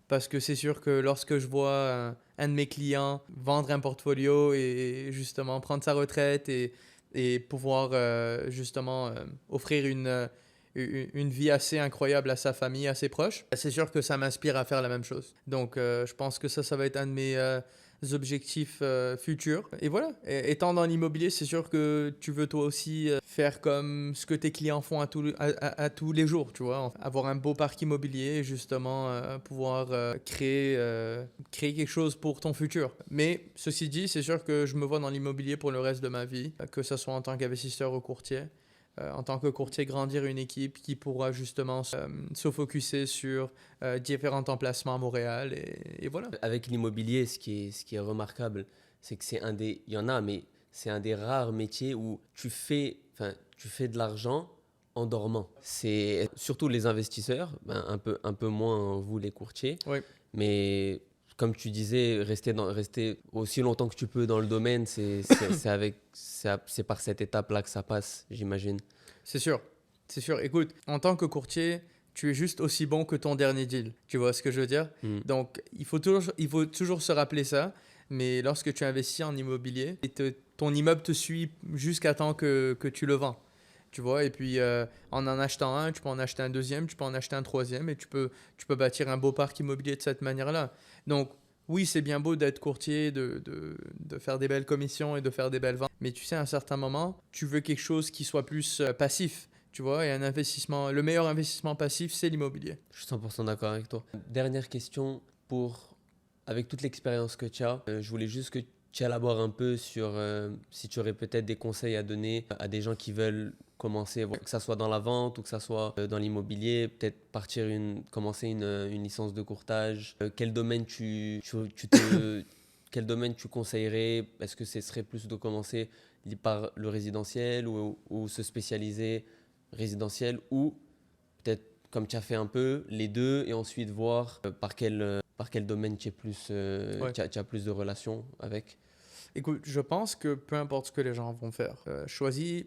parce que c'est sûr que lorsque je vois un de mes clients vendre un portfolio et justement prendre sa retraite et pouvoir justement offrir une vie assez incroyable à sa famille, à ses proches, c'est sûr que ça m'inspire à faire la même chose. Donc je pense que ça va être un de mes objectifs futurs. Et voilà, étant dans l'immobilier, c'est sûr que tu veux toi aussi faire comme ce que tes clients font à tous les jours, tu vois. Avoir un beau parc immobilier et justement pouvoir créer quelque chose pour ton futur. Mais ceci dit, c'est sûr que je me vois dans l'immobilier pour le reste de ma vie, que ce soit en tant qu'investisseur ou courtier. En tant que courtier, grandir une équipe qui pourra justement se focuser sur différents emplacements à Montréal et voilà. Avec l'immobilier, ce qui est remarquable, c'est que il y en a, mais c'est un des rares métiers où tu fais de l'argent en dormant. C'est surtout les investisseurs, ben, un peu moins vous les courtiers, Oui, mais comme tu disais, rester aussi longtemps que tu peux dans le domaine, c'est par cette étape-là que ça passe, j'imagine. c'est sûr. C'est sûr. Écoute, en tant que courtier, tu es juste aussi bon que ton dernier deal. Tu vois ce que je veux dire? Hmm. Donc, il faut toujours se rappeler ça. Mais lorsque tu investis en immobilier, ton immeuble te suit jusqu'à temps que tu le vends. Tu vois, et puis en achetant un, tu peux en acheter un deuxième, tu peux en acheter un troisième, et tu peux bâtir un beau parc immobilier de cette manière-là. Donc, oui, c'est bien beau d'être courtier, de faire des belles commissions et de faire des belles ventes, mais tu sais, à un certain moment, tu veux quelque chose qui soit plus passif, tu vois, et un investissement, le meilleur investissement passif, c'est l'immobilier. Je suis 100% d'accord avec toi. Dernière question avec toute l'expérience que tu as, je voulais juste que tu élabores un peu sur si tu aurais peut-être des conseils à donner à des gens qui veulent commencer, que ça soit dans la vente ou que ça soit dans l'immobilier, peut-être commencer une licence de courtage. Quel domaine quel domaine tu conseillerais? Est-ce que ce serait plus de commencer par le résidentiel ou se spécialiser résidentiel ou peut-être comme tu as fait un peu les deux et ensuite voir par quel domaine Ouais. tu as plus de relations avec. Écoute, je pense que peu importe ce que les gens vont faire, choisis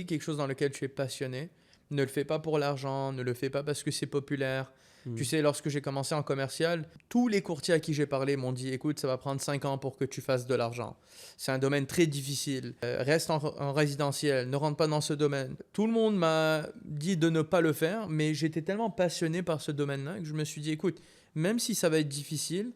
quelque chose dans lequel tu es passionné. Ne le fais pas pour l'argent, ne le fais pas parce que c'est populaire. Tu Mm. sais, lorsque j'ai commencé en commercial, tous les courtiers à qui j'ai parlé m'ont dit, écoute, ça va prendre 5 ans pour que tu fasses de l'argent. C'est un domaine très difficile. Reste en résidentiel, ne rentre pas dans ce domaine. Tout le monde m'a dit de ne pas le faire, mais j'étais tellement passionné par ce domaine-là que je me suis dit, écoute, même si ça va être difficile,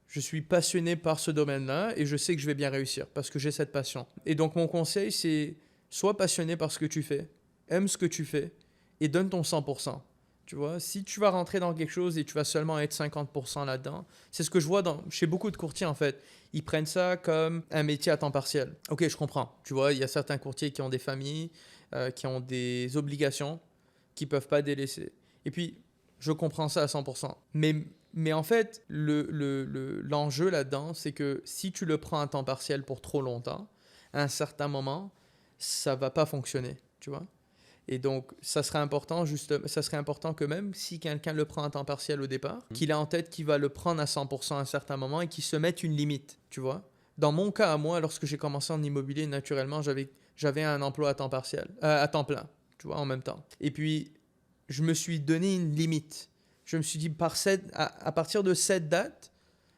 je suis passionné par ce domaine-là et je sais que je vais bien réussir parce que j'ai cette passion. Et donc mon conseil, c'est sois passionné par ce que tu fais, aime ce que tu fais et donne ton 100%. Tu vois, si tu vas rentrer dans quelque chose et tu vas seulement être 50% là-dedans, c'est ce que je vois chez beaucoup de courtiers en fait. Ils prennent ça comme un métier à temps partiel. Ok, je comprends. Tu vois, il y a certains courtiers qui ont des familles, qui ont des obligations, qui peuvent pas délaisser. Et puis, je comprends ça à 100%. Mais en fait, l'enjeu là-dedans, c'est que si tu le prends à temps partiel pour trop longtemps, à un certain moment, ça va pas fonctionner, tu vois. Et donc, ça serait important que même si quelqu'un le prend à temps partiel au départ, qu'il a en tête qu'il va le prendre à 100% à un certain moment et qu'il se mette une limite, tu vois. Dans mon cas, à moi, lorsque j'ai commencé en immobilier, naturellement, j'avais un emploi à temps partiel, à temps plein, tu vois, en même temps. Et puis, je me suis donné une limite. Je me suis dit, à partir de cette date,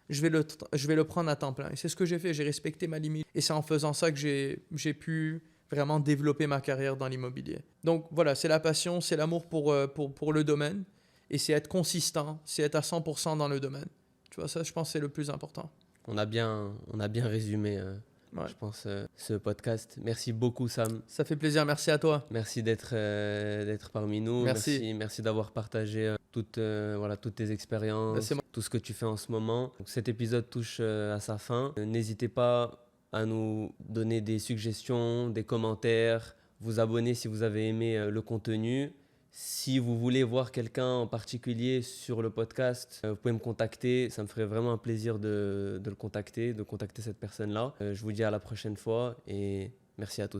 je vais le prendre à temps plein. Et c'est ce que j'ai fait, j'ai respecté ma limite. Et c'est en faisant ça que j'ai pu vraiment développer ma carrière dans l'immobilier. Donc voilà, c'est la passion, c'est l'amour pour le domaine. Et c'est être consistant, c'est être à 100% dans le domaine. Tu vois, ça, je pense que c'est le plus important. On a bien résumé, Ouais. je pense, ce podcast. Merci beaucoup, Sam. Ça fait plaisir, merci à toi. Merci d'être parmi nous. Merci. Merci d'avoir partagé toutes tes Ben, c'est expériences, moi. tout ce que tu fais en ce moment. Donc, cet épisode touche à sa fin. N'hésitez pas à nous donner des suggestions, des commentaires, vous abonner si vous avez aimé le contenu. Si vous voulez voir quelqu'un en particulier sur le podcast, vous pouvez me contacter. Ça me ferait vraiment un plaisir de le contacter, de contacter cette personne-là. Je vous dis à la prochaine fois et merci à tous.